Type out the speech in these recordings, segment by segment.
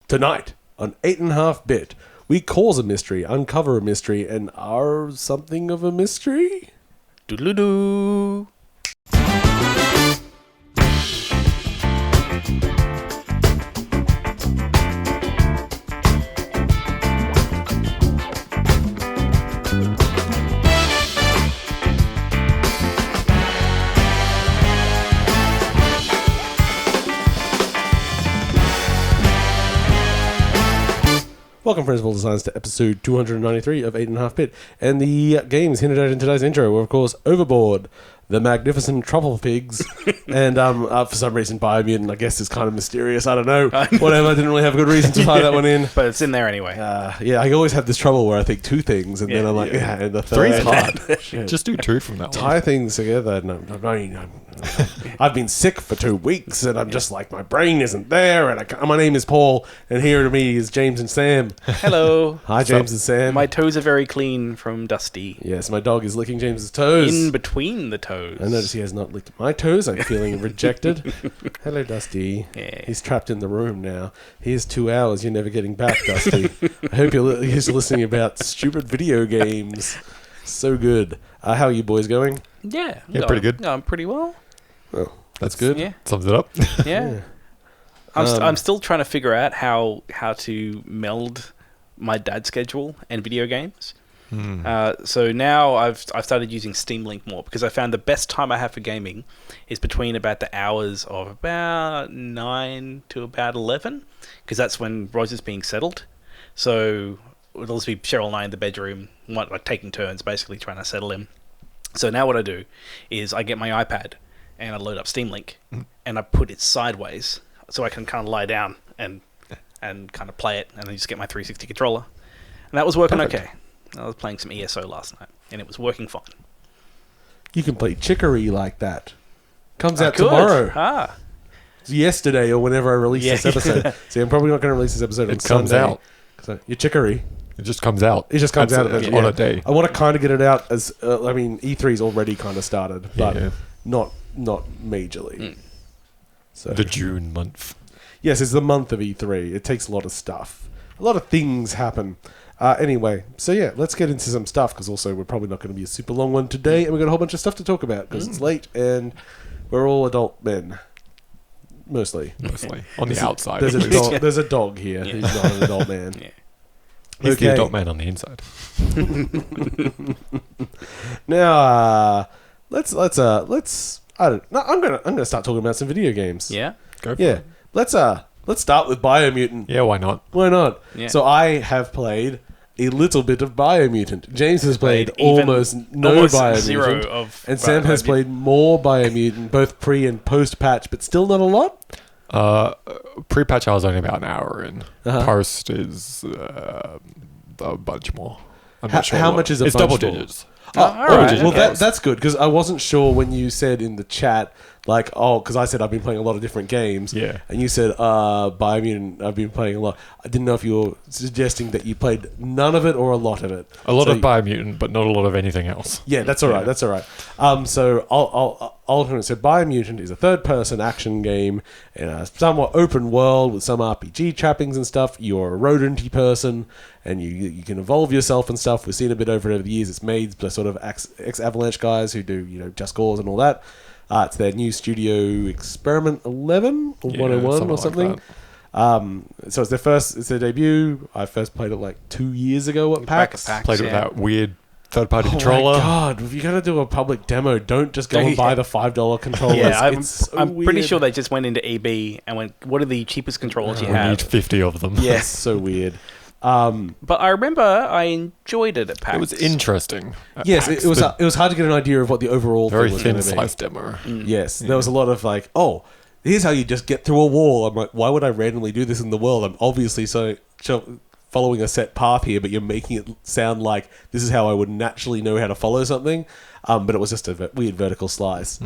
Tonight, on 8.5-bit, we cause a mystery, uncover a mystery, and are something of a mystery? Doodle-doo. Welcome, friends of all designs, to episode 293 of 8.5-bit. And the games hinted at in today's intro were, of course, Overboard, the Magnificent Trufflepigs, and for some reason, Biomutant, I guess, is kind of mysterious. I don't know. Whatever, I didn't really have a good reason to tie that one in. But it's in there anyway. Yeah, I always have this trouble where I think two things, and then I'm like, and the third. Three's hard. Just do two from that one. Tie things together. No, I've been sick for 2 weeks, and I'm just like, my brain isn't there, and my name is Paul, and here to me is James and Sam. Hello. Hi, James and Sam. My toes are very clean from Dusty. Yes, my dog is licking James's toes. In between the toes. I notice he has not licked my toes. I'm feeling rejected. Hello, Dusty. Yeah. He's trapped in the room now. Here's 2 hours. You're never getting back, Dusty. I hope he's listening about stupid video games. So good. How are you boys going? Yeah. Pretty good. I'm pretty well. Well, that's good. Yeah. Sums it up. Yeah. I'm still trying to figure out how to meld my dad's schedule and video games. So now I've started using Steam Link more because I found the best time I have for gaming is between about the hours of about 9 to about 11, because that's when Roger's being settled. So it'll just be Cheryl and I in the bedroom, like taking turns basically trying to settle him. So now what I do is I get my iPad and I load up Steam Link and I put it sideways so I can kind of lie down and kind of play it, and then just get my 360 controller. And that was working okay. I was playing some ESO last night, and it was working fine. You can play Chicory like that. Comes out tomorrow. It's yesterday or whenever I release this episode. See, I'm probably not going to release this episode on Sunday. It comes out. So, your Chicory. It just comes out. It just comes out on a day. I want to kind of get it out as... E3's already kind of started, but not majorly. So The June month. Yes, it's the month of E3. It takes a lot of stuff. A lot of things happen. Anyway, so yeah, let's get into some stuff, because also we're probably not going to be a super long one today, and we've got a whole bunch of stuff to talk about, because it's late, and we're all adult men. Mostly. On the outside. There's a dog here who's not an adult man. Yeah. He's the adult man on the inside. Now, I'm gonna start talking about some video games. Yeah? Go for it. Let's start with Biomutant. Yeah, why not? Why not? Yeah. So I have played a little bit of Biomutant. James has played almost Biomutant. Zero of and Sam has played more Biomutant, both pre and post patch, but still not a lot. Pre-patch I was only about an hour in. Uh-huh. Post is a bunch more. I'm not sure how much is a It's bunch double more? digits. Alright. Well, that's good, because I wasn't sure when you said in the chat, like, because I said I've been playing a lot of different games. Yeah. And you said, Biomutant, I've been playing a lot. I didn't know if you were suggesting that you played none of it or a lot of it. A lot of Biomutant, but not a lot of anything else. Yeah, that's all right. That's all right. So I'll so Biomutant is a third-person action game in a somewhat open world with some RPG trappings and stuff. You're a rodenty person, and you can evolve yourself and stuff. We've seen a bit over the years. It's made by sort of ex-Avalanche guys who do Just Cause and all that. It's their new studio Experiment 11 or 101 or something. So it's their debut. I first played it like 2 years ago at PAX. Played with that weird third-party controller. Oh my god, if you're going to do a public demo, don't just go and buy the $5 controllers. Yeah, I'm pretty sure they just went into EB and went, what are the cheapest controllers you have? We need 50 of them. Yes, so weird. But I remember I enjoyed it at PAX. It was interesting. Yes, PAX, it was hard to get an idea of what the overall very thing was thin going to be. slice demo. Yes, there was a lot of like, here's how you just get through a wall. I'm like, why would I randomly do this in the world? I'm obviously following a set path here, but you're making it sound like this is how I would naturally know how to follow something. But it was just a weird vertical slice.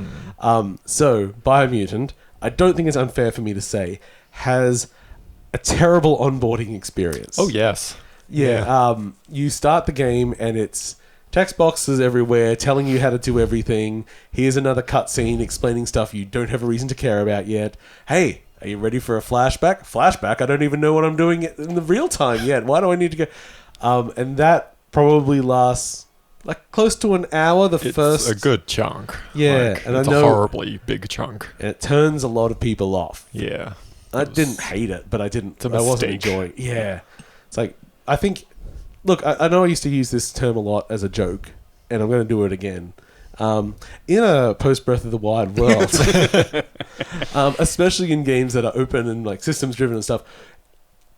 So Biomutant, I don't think it's unfair for me to say, has a terrible onboarding experience. Oh, yes. Yeah. You start the game and it's text boxes everywhere telling you how to do everything. Here's another cutscene explaining stuff you don't have a reason to care about yet. Hey, Are you ready for a flashback? Flashback? I don't even know what I'm doing in the real time yet. Why do I need to go? And that probably lasts like close to an hour. It's a good chunk. Yeah, like, and it's I know a horribly big chunk. and it turns a lot of people off. Yeah, I didn't hate it, but I a wasn't mistake. enjoying. Yeah, it's like I think. Look, I know I used to use this term a lot as a joke, and I'm going to do it again. In a post Breath of the Wild world, especially in games that are open and like systems driven and stuff,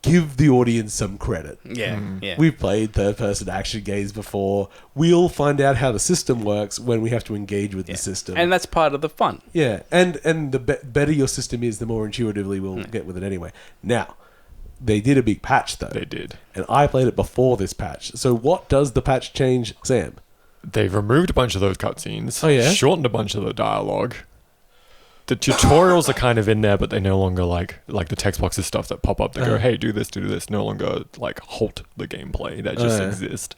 give the audience some credit. Yeah, yeah. We've played third person action games before. We'll find out how the system works when we have to engage with the system, and that's part of the fun. Yeah, and the better your system is, the more intuitively we'll get with it anyway. Now, they did a big patch though. they did. And I played it before this patch. So what does the patch change, Sam? They've removed a bunch of those cutscenes. Oh, yeah? Shortened a bunch of the dialogue. The tutorials are kind of in there, but they no longer like the text boxes stuff that pop up that go, hey, do this, do this. No longer like halt the gameplay. They just exist.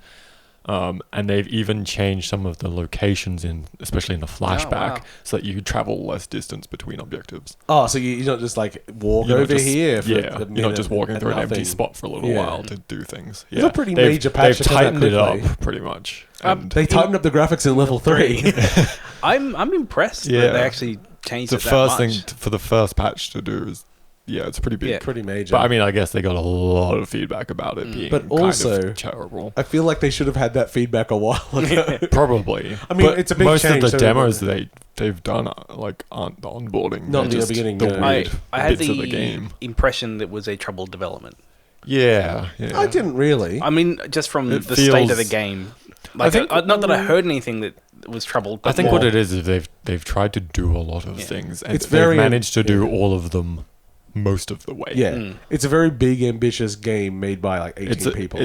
And they've even changed some of the locations especially in the flashback, so that you travel less distance between objectives. Oh, so you're not just like walk over here for you're a not just walking through an empty nothing. spot for a little while to do things. It's a pretty major patch. They've tightened it up pretty much. And They tightened up the graphics in level 3. I'm impressed that they actually changed the it that first much. thing for the first patch to do is it's pretty big. Yeah. Pretty major. But I mean, I guess they got a lot of feedback about it being But also, kind of terrible. I feel like they should have had that feedback a while ago. Probably. I mean, But it's a big most change, of the so- demos they've done aren't the onboarding. Not They're in the just beginning, the no. weird I had bits of the game. impression that it was a troubled development. Yeah. I didn't really. I mean, just from It the state of the feels- game. Like, think- not that I heard anything that was troubled. But I think more, what it is they've tried to do a lot of things, and It's they've very- managed to do all of them most of the way. Yeah. It's a very big, ambitious game made by like 18 people.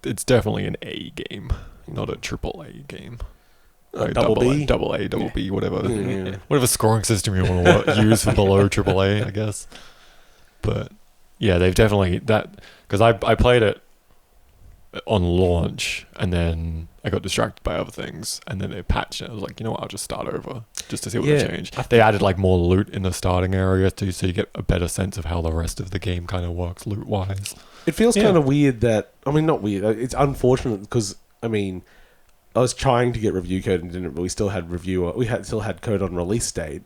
It's definitely an A game, not a triple A game. Like double B? double A, double B, whatever. Yeah. Whatever scoring system you want to use for below triple A, I guess. But yeah, they've definitely because I played it on launch, and then I got distracted by other things, and then they patched it. I was like, you know what, I'll just start over just to see what they changed. They added like more loot in the starting area too, so you get a better sense of how the rest of the game kind of works loot wise. It feels kind of weird that... I mean, not weird. It's unfortunate because, I mean, I was trying to get review code and didn't. We still had still had code on release date.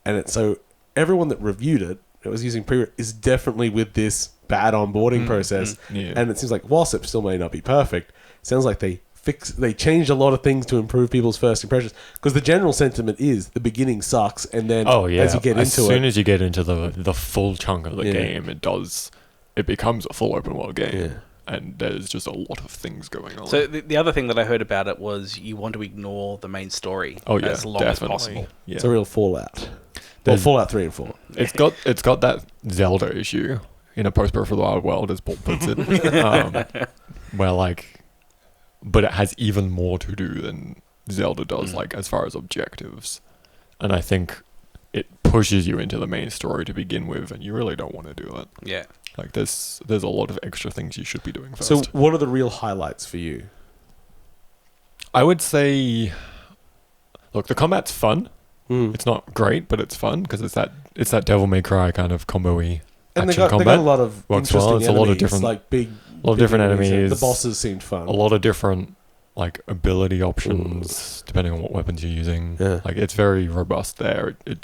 And so everyone that reviewed it, that was using pre is definitely with this bad onboarding process. Yeah. And it seems like, whilst it still may not be perfect, it sounds like they changed a lot of things to improve people's first impressions, because the general sentiment is the beginning sucks, and then as you get as into soon as you get into the full chunk of the Yeah. game, it becomes a full open world game. Yeah. And there's just a lot of things going on. So the other thing that I heard about it was you want to ignore the main story as long as possible. Yeah. It's a real Fallout. Well, There's- Fallout 3 and 4. It's got that Zelda issue in a post Breath of the Wild world, as Paul puts it, where but it has even more to do than Zelda does, like as far as objectives, and I think it pushes you into the main story to begin with, and you really don't want to do that. Yeah. Like there's a lot of extra things you should be doing first. So what are the real highlights for you? I would say, look, the combat's fun. Mm. It's not great, but it's fun because it's that Devil May Cry kind of combo-y And they action got combat. a lot of Works interesting well. It's a lot of enemies, different- like big different enemies. enemies. The bosses seemed fun. A lot of different like ability options depending on what weapons you're using. Yeah. Like it's very robust there. It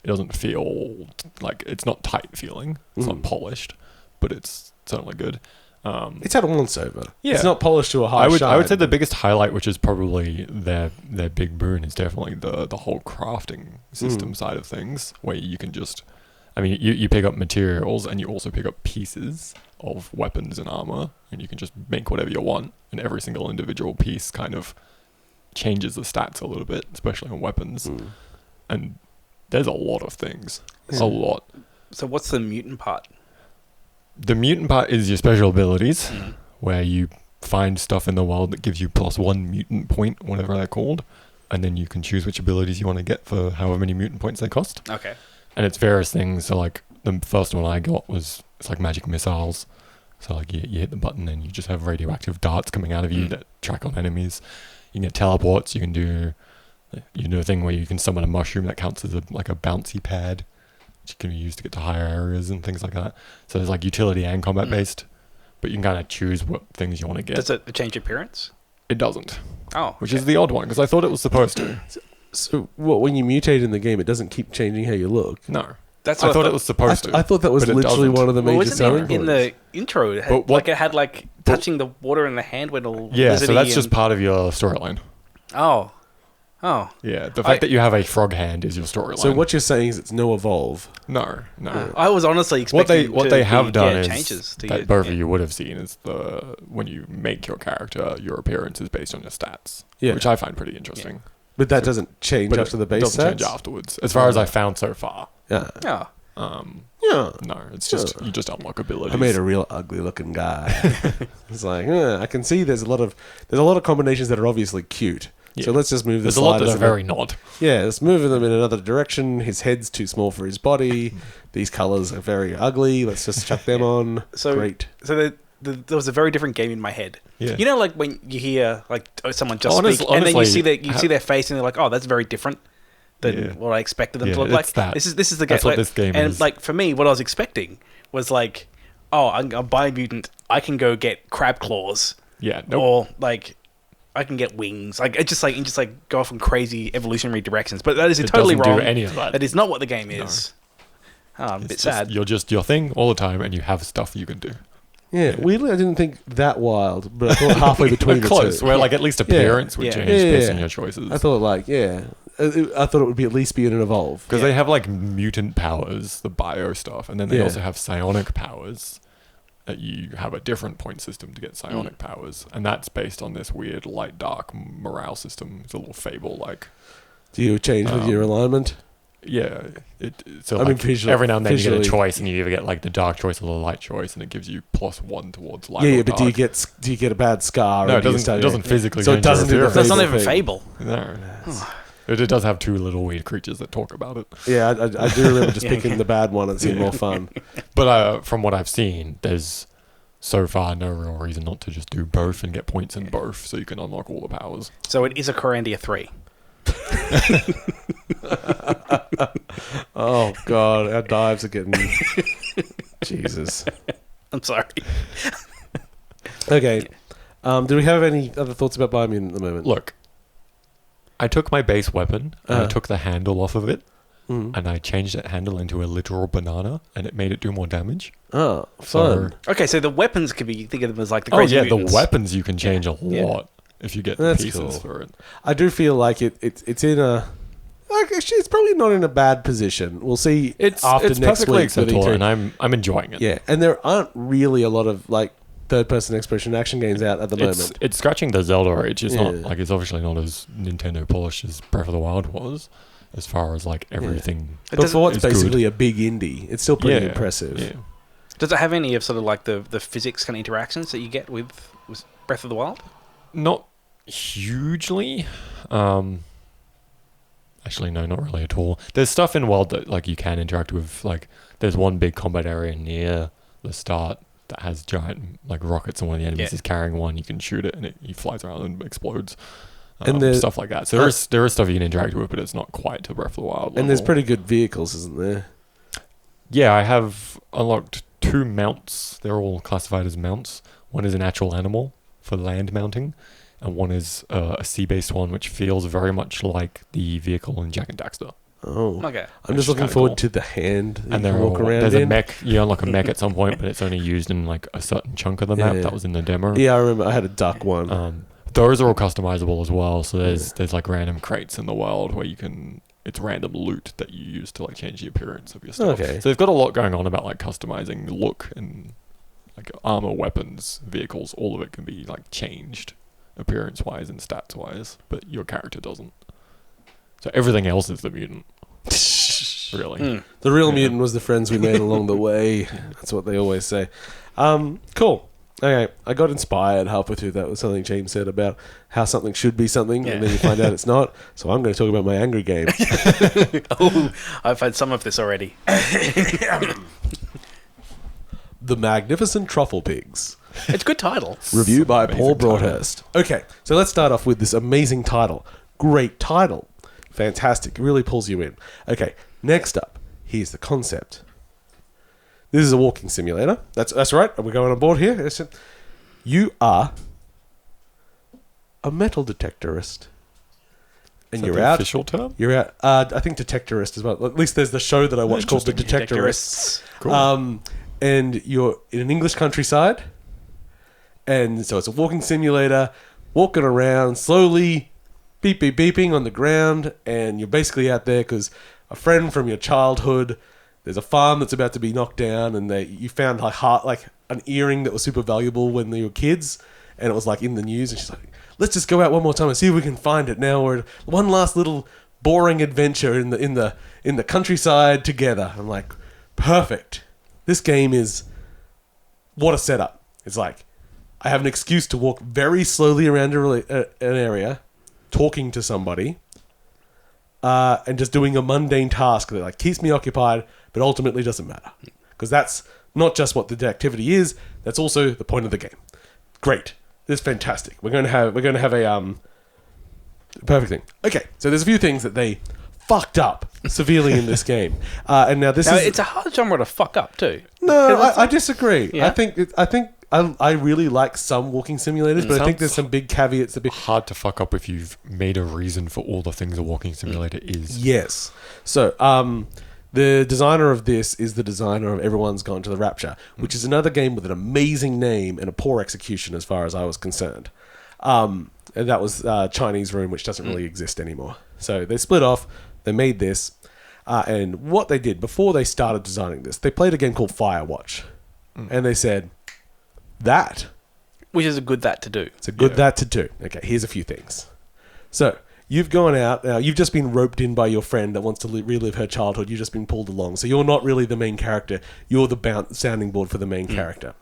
doesn't feel like it's not tight feeling. It's not polished, but it's certainly good. It's had a once over. Yeah. It's not polished to a high I would shine. say the biggest highlight, which is probably their big boon, is definitely the whole crafting system side of things, where you can just, I mean, you pick up materials and you also pick up pieces of weapons and armor, and you can just make whatever you want, and every single individual piece kind of changes the stats a little bit, especially on weapons. And there's a lot of things, a lot. So what's the mutant part? The mutant part is your special abilities, where you find stuff in the world that gives you +1 mutant point, whatever they're called, and then you can choose which abilities you want to get for however many mutant points they cost. Okay. And it's various things. So like the first one I got was it's like magic missiles. So like you hit the button and you just have radioactive darts coming out of you that track on enemies. You can get teleports. You can do a thing where you can summon a mushroom that counts as like a bouncy pad. which can be used to get to higher areas and things like that. So there's like utility and combat based, but you can kind of choose what things you want to get. Does it change appearance? It doesn't. Oh, which is the odd one because I thought it was supposed to. So what? When you mutate in the game, it doesn't keep changing how you look. No. That's I thought it was supposed to. I thought that was but it literally doesn't. one of the major selling in points. the intro, it had, it had like touching the water in the hand when all Yeah, so that's and... just part of your storyline. Oh. Yeah, the fact that you have a frog hand is your storyline. So what you're saying is it's no evolve. No. I was honestly expecting what they have done is changes to that both of you would have seen is when you make your character, your appearance is based on your stats, which I find pretty interesting. Yeah. But that doesn't change after the base stats? It doesn't change afterwards, as far as I found so far. Yeah. No, it's just you just unlock abilities. I made a real ugly looking guy. It's like I can see there's a lot of combinations that are obviously cute. Yeah. So let's just move the sliders. There's a lot that are very not. Yeah, let's move them in another direction. His head's too small for his body. These colours are very ugly. Let's just chuck them on. Great. So there was a very different game in my head. Yeah. You know, like when you hear like someone just speak, and then you see their face, and they're like, "Oh, that's very different than what I expected them to look like." That. This is the game. That's what this game and is. like for me, what I was expecting was like, "Oh, I'm a Biomutant. I can go get crab claws." Yeah. Nope. Or like, I can get wings. Like it just go off in crazy evolutionary directions. But that is totally wrong. Do any of that. That is not what the game is. No. I'm a bit sad. You're just your thing all the time, and you have stuff you can do. Yeah, weirdly, I didn't think that wild, but I thought halfway between the close, two. where like at least appearance would change based on your choices. I thought I thought it would be at least be an evolve. Because they have like mutant powers, the bio stuff, and then they also have psionic powers. That you have a different point system to get psionic powers, and that's based on this weird light dark morale system. It's a little fable like. Do you change with your alignment? Yeah, every now and then you get a choice, and you either get like the dark choice or the light choice, and it gives you +1 towards light. Yeah, but do you get a bad scar? No, it doesn't physically. So it doesn't do the That's not even Fable. No, it does have two little weird creatures that talk about it. Yeah, I do remember just picking the bad one and seemed more fun. But from what I've seen, there's so far no real reason not to just do both and get points in both, so you can unlock all the powers. So it is a Corandia 3. Oh god, our dives are getting Jesus. I'm sorry. Okay. Do we have any other thoughts about Biomutant at the moment? Look, I took my base weapon and I took the handle off of it, and I changed that handle into a literal banana, and it made it do more damage. Oh, fun. Okay, so the weapons could be, think of them as like the crazy mutants. The weapons you can change a lot if you get the pieces for it. I do feel like it's in a... Like, actually, it's probably not in a bad position. We'll see after next perfectly week. acceptable, and I'm enjoying it. Yeah, and there aren't really a lot of like third-person exploration action games out at the moment. It's scratching the Zelda age. It's not like it's obviously not as Nintendo polished as Breath of the Wild was, as far as like everything. But for what's basically a big indie, it's still pretty impressive. Yeah. Does it have any of sort of like the physics kind of interactions that you get with Breath of the Wild? Not hugely. Actually, no, not really at all. There's stuff in Wild that like you can interact with. Like, there's one big combat area near the start that has giant like rockets, and one of the enemies is carrying one. You can shoot it, and he flies around and explodes. And stuff like that. So there is stuff you can interact with, but it's not quite to Breath of the Wild level. And there's pretty good vehicles, isn't there? Yeah, I have unlocked 2 mounts. They're all classified as mounts. One is an actual animal for land mounting, and one is a sea-based one, which feels very much like the vehicle in Jak and Daxter. Oh, okay. I'm just looking forward to the hand. And you walk around. There's a mech. You unlock a mech at some point, but it's only used in like a certain chunk of the map. That was in the demo. Yeah, I remember. I had a duck one. Those are all customizable as well. So there's like random crates in the world where you can. It's random loot that you use to like change the appearance of your stuff. Okay. So they've got a lot going on about like customizing look and like armor, weapons, vehicles. All of it can be like changed appearance-wise and stats-wise, but your character doesn't. So everything else is the mutant. Really. The real mutant was the friends we made along the way. That's what they always say. Cool. Okay, I got inspired halfway through that with something James said about how something should be something, and then you find out it's not. So I'm going to talk about my angry game. Oh, I've had some of this already. The Magnificent Trufflepigs. It's a good title. Review by Paul Broadhurst. Okay, so let's start off with this amazing title. Great title. Fantastic. It really pulls you in. Okay, next up. Here's the concept. This is a walking simulator. That's right. We're going on board here. You are a metal detectorist. And you're out. Official term? You're out. I think detectorist as well. At least there's the show that I watch called The Detectorists. Cool. And you're in an English countryside. And so it's a walking simulator, walking around slowly, beep, beep, beeping on the ground. And you're basically out there because a friend from your childhood, there's a farm that's about to be knocked down, and you found like an earring that was super valuable when they were kids, and it was like in the news, and she's like, let's just go out one more time and see if we can find it now. We're one last little boring adventure in the countryside together. I'm like, perfect. This game is what a setup. It's like I have an excuse to walk very slowly around an area, talking to somebody, and just doing a mundane task that like keeps me occupied, but ultimately doesn't matter because that's not just what the activity is. That's also the point of the game. Great. This is fantastic. We're going to have a perfect thing. Okay, so there's a few things that they fucked up severely in this game, and now it's a hard genre to fuck up too. No, I disagree. Yeah. I think I really like some walking simulators, but I think there's some big caveats. A bit hard to fuck up if you've made a reason for all the things a walking simulator is. Yes. So, the designer of this is the designer of Everyone's Gone to the Rapture, which is another game with an amazing name and a poor execution as far as I was concerned. And that was Chinese Room, which doesn't really exist anymore. So they split off, they made this, and what they did before they started designing this, they played a game called Firewatch, and they said, that. Which is a good that to do. It's a good that to do. Okay, here's a few things. So, you've gone out, you've just been roped in by your friend that wants to relive her childhood. You've just been pulled along. So you're not really the main character. You're the sounding board for the main character.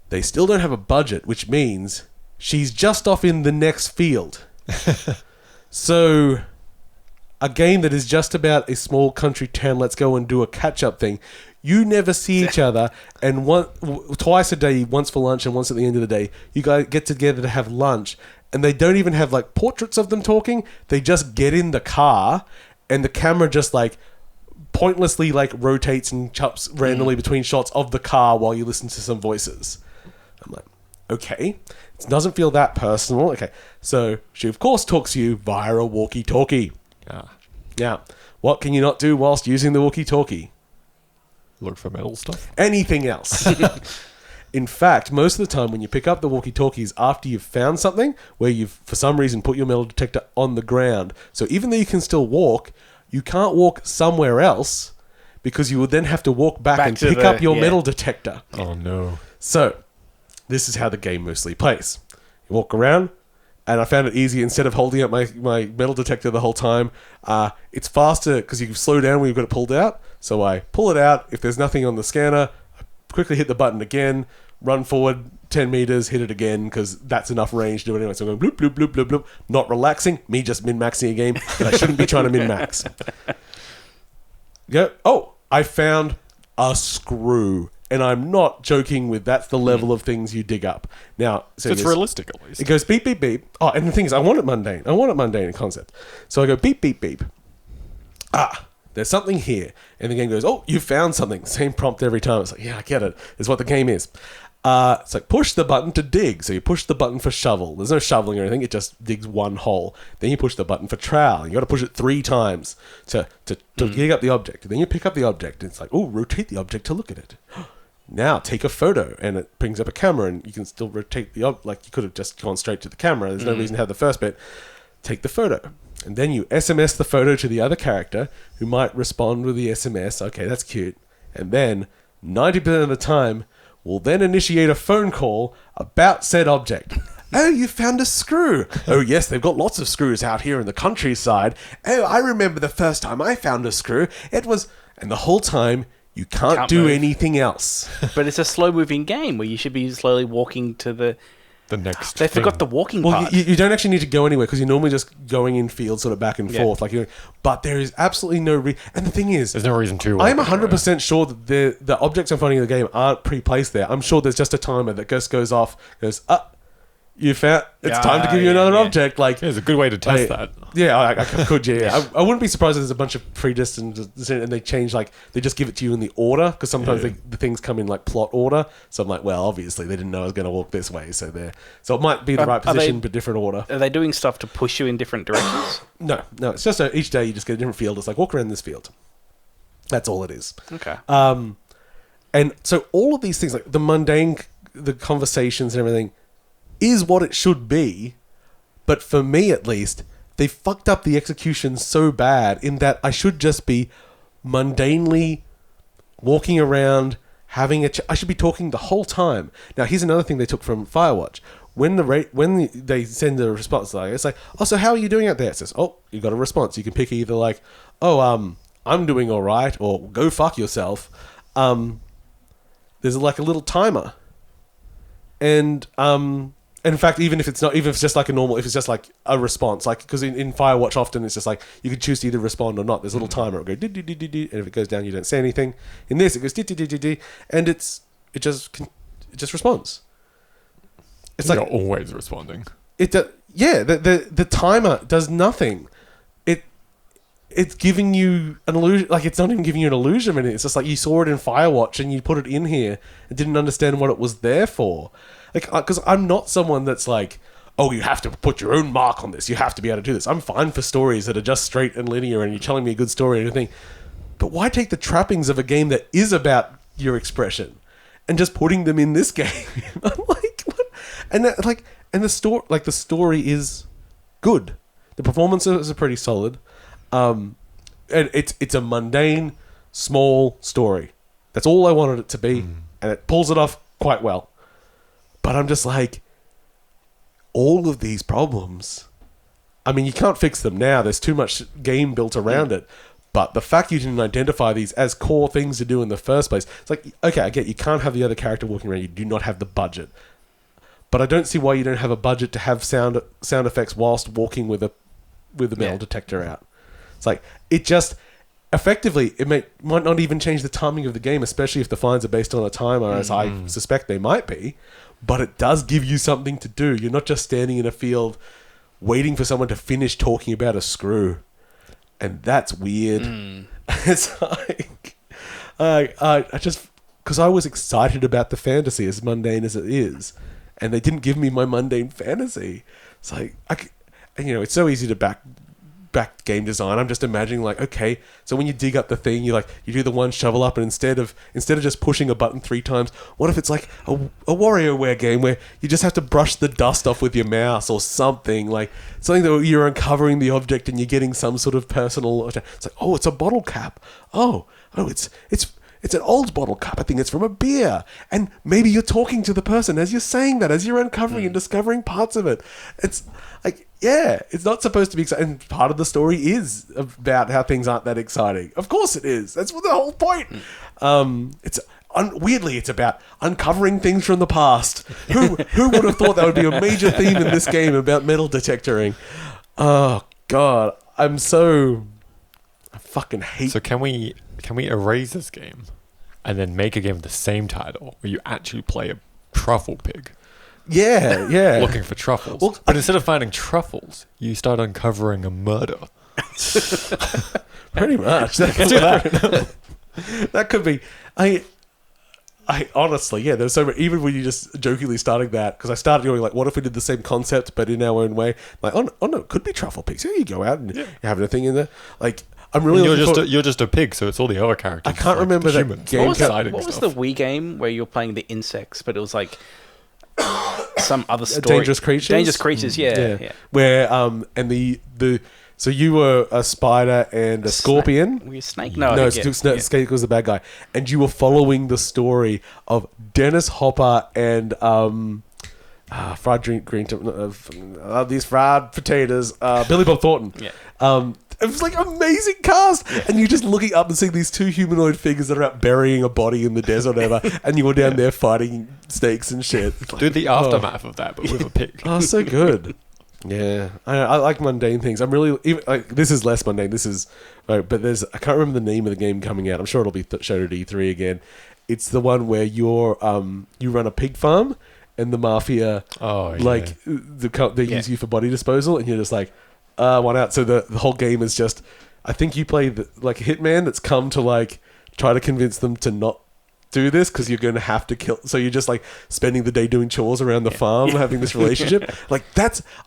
They still don't have a budget, which means she's just off in the next field. So, a game that is just about a small country town, let's go and do a catch-up thing. You never see each other, and twice a day, once for lunch and once at the end of the day, you guys get together to have lunch. And they don't even have like portraits of them talking. They just get in the car and the camera just like pointlessly like rotates and chops randomly between shots of the car while you listen to some voices. I'm like, okay. It doesn't feel that personal. Okay. So she of course talks to you via a walkie-talkie. Now, what can you not do whilst using the walkie-talkie? Look for metal stuff. Anything else. In fact, most of the time when you pick up the walkie-talkies after you've found something where you've, for some reason, put your metal detector on the ground. So even though you can still walk, you can't walk somewhere else because you would then have to walk back and pick up your metal detector. Oh, no. So this is how the game mostly plays. You walk around, and I found it easy. Instead of holding up my metal detector the whole time, it's faster because you can slow down when you've got it pulled out. So I pull it out. If there's nothing on the scanner, I quickly hit the button again, run forward 10 meters, hit it again, because that's enough range to do it anyway. So I'm going bloop, bloop, bloop, bloop, bloop. Not relaxing. Me just min-maxing a game that I shouldn't be trying to min-max. I found a screw. And I'm not joking with that's the level of things you dig up. Now, so it's realistic at least. It goes beep, beep, beep. Oh, and the thing is, I want it mundane. I want it mundane in concept. So I go beep, beep, beep. There's something here. And the game goes, oh, you found something. Same prompt every time. It's like, yeah, I get it. It's what the game is. It's like push the button to dig. So you push the button for shovel. There's no shoveling or anything. It just digs one hole. Then you push the button for trowel. You got to push it 3 times to dig up the object. Then you pick up the object. And it's like, oh, rotate the object to look at it. Now take a photo, and it brings up a camera, and you can still rotate the like you could have just gone straight to the camera. There's no reason to have the first bit. Take the photo, and then you SMS the photo to the other character, who might respond with the SMS. Okay, that's cute. And then 90% of the time, we'll then initiate a phone call about said object. Oh, you found a screw. Oh, yes, they've got lots of screws out here in the countryside. Oh, I remember the first time I found a screw. It was, and the whole time. You can't do anything else. But it's a slow-moving game where you should be slowly walking to the next They forgot the walking part. You don't actually need to go anywhere because you're normally just going in fields sort of back and forth. But there is absolutely no and the thing is... There's no reason to. I'm 100% sure that the objects I'm finding in the game aren't pre-placed there. I'm sure there's just a timer that just goes off, goes, you found it's time to give you another object. Like, it's a good way to test that. Yeah, I could. Yeah, I wouldn't be surprised if there's a bunch of predestined and they change, like, they just give it to you in the order, because sometimes the things come in like plot order. So I'm like, well, obviously they didn't know I was going to walk this way, so it might be the right position but different order. Are they doing stuff to push you in different directions? No, it's just each day you just get a different field. It's like, walk around this field. That's all it is. Okay. And so all of these things, like the mundane, the conversations and everything, is what it should be. But for me, at least, they fucked up the execution so bad in that I should just be mundanely walking around, having I should be talking the whole time. Now, here's another thing they took from Firewatch. When they send a response, like, it's like, oh, so how are you doing out there? It says, oh, you got a response. You can pick either like, oh, I'm doing all right, or go fuck yourself. There's like a little timer. And in fact, even if it's just like a normal, if it's just like a response, like, because in Firewatch often it's just like you can choose to either respond or not. There's a little timer. It'll go and if it goes down, you don't say anything. In this, it goes and it just responds. It's You're like always responding. The timer does nothing. It's giving you an illusion, like, it's not even giving you an illusion, and it's just like you saw it in Firewatch and you put it in here and didn't understand what it was there for. Like, because I'm not someone that's like, oh, you have to put your own mark on this. You have to be able to do this. I'm fine for stories that are just straight and linear and you're telling me a good story and everything. But why take the trappings of a game that is about your expression and just putting them in this game? I'm like, what? And the story is good. The performances are pretty solid. And it's a mundane, small story. That's all I wanted it to be, and it pulls it off quite well. But I'm just like, all of these problems, I mean, you can't fix them now. There's too much game built around it. But the fact you didn't identify these as core things to do in the first place, it's like, okay, I get you can't have the other character walking around. You do not have the budget. But I don't see why you don't have a budget to have sound effects whilst walking with a metal detector out. It's like, it just, effectively, it might not even change the timing of the game, especially if the fines are based on a timer, as I suspect they might be, but it does give you something to do. You're not just standing in a field waiting for someone to finish talking about a screw. And that's weird. It's like, I just, because I was excited about the fantasy, as mundane as it is, and they didn't give me my mundane fantasy. It's like, it's so easy to back game design. I'm just imagining, like, okay, so when you dig up the thing, you do the one shovel up, and instead of just pushing a button 3 times, what if it's like a WarioWare game where you just have to brush the dust off with your mouse or something, like something that you're uncovering the object and you're getting some sort of personal. It's like, oh, it's a bottle cap. Oh, it's an old bottle cap. I think it's from a beer. And maybe you're talking to the person as you're saying that, as you're uncovering and discovering parts of it. It's like, yeah, it's not supposed to be exciting. And part of the story is about how things aren't that exciting. Of course it is. That's the whole point. Weirdly, it's about uncovering things from the past. Who would have thought that would be a major theme in this game about metal detectoring? Oh, God. I fucking hate... So can we erase this game and then make a game with the same title where you actually play a truffle pig? Yeah. Looking for truffles. Well, but instead of finding truffles, you start uncovering a murder. Pretty much. That could be... I honestly, there's so many, even when you just jokingly starting that, because I started going like, what if we did the same concept but in our own way? Like, oh no, it could be truffle pigs. Here you go out and you're having a thing in there. Like, I'm really... You're just a pig, so it's all the other characters. I can't remember that humans. game. What was the Wii game where you were playing the insects, but it was like some other story? Dangerous Creatures? Dangerous Creatures, yeah. Where, so you were a spider and a scorpion. Were you a snake? No, Snake was the bad guy. And you were following the story of Dennis Hopper and these fried potatoes, Billy Bob Thornton. Yeah. It was like an amazing cast, and you're just looking up and seeing these 2 humanoid figures that are out burying a body in the desert, or whatever, and you were down there fighting snakes and shit. Do the aftermath of that, but with a pig. Oh, so good. Yeah, I like mundane things. I'm really this is less mundane. This is, but there's I can't remember the name of the game coming out. I'm sure it'll be shown at E3 again. It's the one where you run a pig farm, and the mafia, they use you for body disposal, and you're just like, one out. So the whole game is just, I think you play like a hitman that's come to like try to convince them to not do this because you're going to have to kill. So you're just like spending the day doing chores around the farm, having this relationship. Like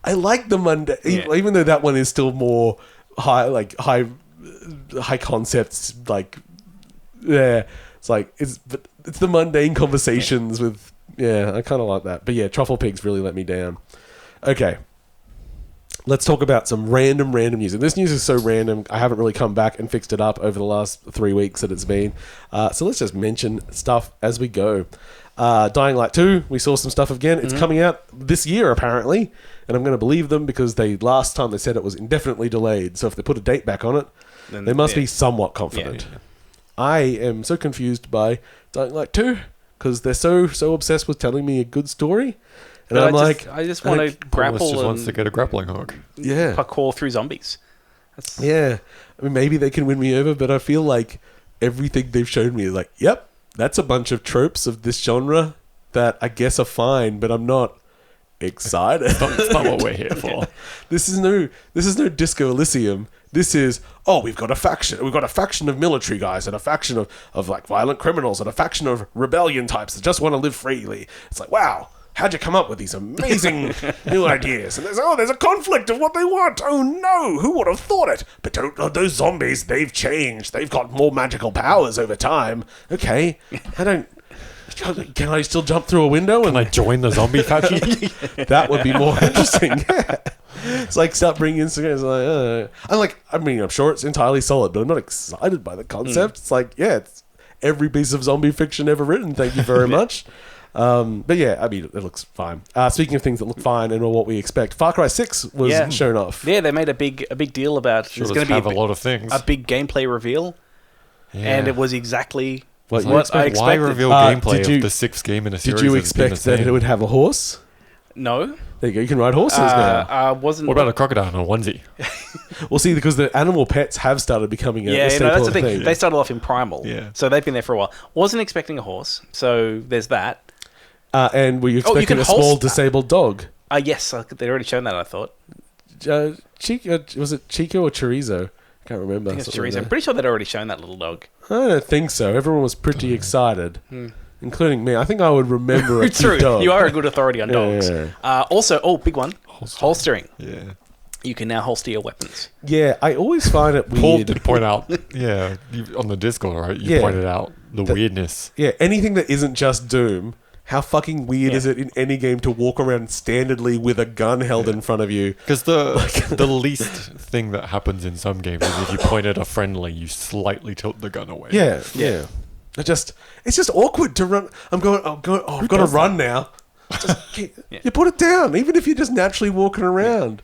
I like the mundane, even though that one is still more high concepts. Like, it's like it's the mundane conversations with. Yeah, I kind of like that. But yeah, Trufflepigs really let me down. Okay. Let's talk about some random news. And this news is so random, I haven't really come back and fixed it up over the last 3 weeks that it's been. So let's just mention stuff as we go. Dying Light 2, we saw some stuff again. It's coming out this year, apparently. And I'm going to believe them because last time they said it was indefinitely delayed. So if they put a date back on it, then they must be somewhat confident. Yeah. I am so confused by Dying Light 2 because they're so obsessed with telling me a good story. And I just want to grapple. Just wants to get a grappling hook. Yeah. Parkour through zombies. Yeah. I mean, maybe they can win me over, but I feel like everything they've shown me is like, yep, that's a bunch of tropes of this genre that I guess are fine, but I'm not excited. It's not what we're here for. This is no Disco Elysium. This is, we've got a faction. We've got a faction of military guys and a faction of like violent criminals and a faction of rebellion types that just want to live freely. It's like, wow. How'd you come up with these amazing new ideas? And there's a conflict of what they want. Oh no, who would have thought it? But those zombies, they've changed. They've got more magical powers over time. Okay, can I still jump through a window? Can I join the zombie faction? That would be more interesting. Yeah. It's like start bringing Instagram. I'm sure it's entirely solid, but I'm not excited by the concept. It's like, it's every piece of zombie fiction ever written. Thank you very much. But yeah, I mean, it looks fine. Speaking of things that look fine and what we expect, Far Cry 6 was shown off. Yeah, they made a big deal about there's going to be a lot of things. A big gameplay reveal, and it was exactly what I expected. Why reveal gameplay of the sixth game in a series? Did you expect that it would have a horse? No. There you go. You can ride horses now. What about a crocodile and a onesie? Well, see, because the animal pets have started becoming a staple that's the thing. thing. They started off in Primal, so they've been there for a while. Wasn't expecting a horse, so there's that. And were you expecting a small disabled dog? Yes, they'd already shown that, I thought. Chico, was it Chico or Chorizo? I can't remember. I think it's Chorizo. I'm pretty sure they'd already shown that little dog. I don't think so. Everyone was pretty excited, including me. I think I would remember a cute dog. You are a good authority on dogs. Also, big one, holstering. Yeah. You can now holster your weapons. Yeah, I always find it weird. Paul did point out, on the Discord, right? You pointed out the weirdness. Yeah, anything that isn't just Doom. How fucking weird is it in any game to walk around standardly with a gun held in front of you? Because the least thing that happens in some games is if you point at a friendly, you slightly tilt the gun away. Yeah. It's just awkward to run. I've got to run now. You put it down, even if you're just naturally walking around.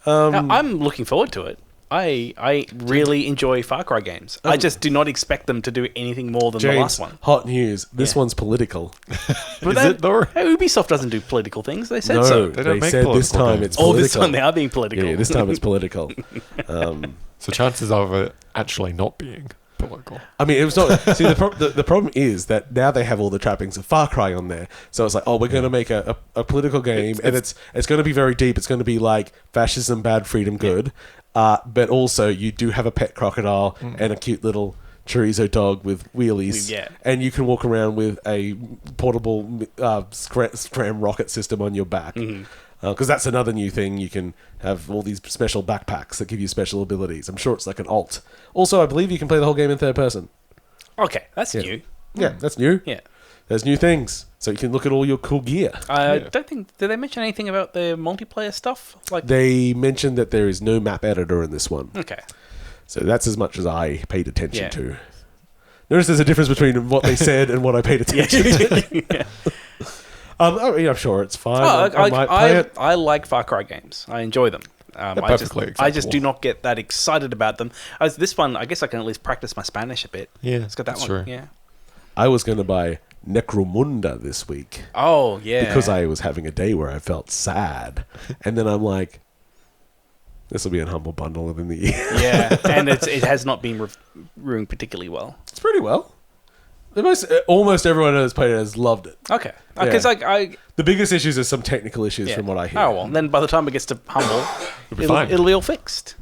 I'm looking forward to it. I really enjoy Far Cry games. I just do not expect them to do anything more than the last one. Hot news. This one's political. But it though? Ubisoft doesn't do political things. They said so. They said this time it's political. This time they are being political. Yeah, this time it's political. So chances of it actually not being political. I mean, it was not. See, the problem is that now they have all the trappings of Far Cry on there. So it's like, we're going to make a political game, and it's going to be very deep. It's going to be like fascism, bad, freedom, good. But also, you do have a pet crocodile and a cute little chorizo dog with wheelies. Yeah. And you can walk around with a portable scram rocket system on your back. Because that's another new thing. You can have all these special backpacks that give you special abilities. I'm sure it's like an alt. Also, I believe you can play the whole game in third person. Okay, that's new. Yeah, that's new. Yeah. There's new things. So you can look at all your cool gear. I don't think... Did they mention anything about the multiplayer stuff? They mentioned that there is no map editor in this one. Okay. So that's as much as I paid attention to. Notice there's a difference between what they said and what I paid attention to. I'm sure it's fine. I might play it. I like Far Cry games. I enjoy them. I just do not get that excited about them. This one, I guess I can at least practice my Spanish a bit. Yeah, it's got that one. True. Yeah. I was going to buy Necromunda this week. Oh, yeah. Because I was having a day where I felt sad. And then I'm like, this will be a humble bundle within the year. Yeah, and it has not been reviewing particularly well. It's pretty well. Almost everyone who's played it has loved it. Okay. Because the biggest issues are some technical issues from what I hear. Oh, well, then by the time it gets to Humble, it'll be all fixed.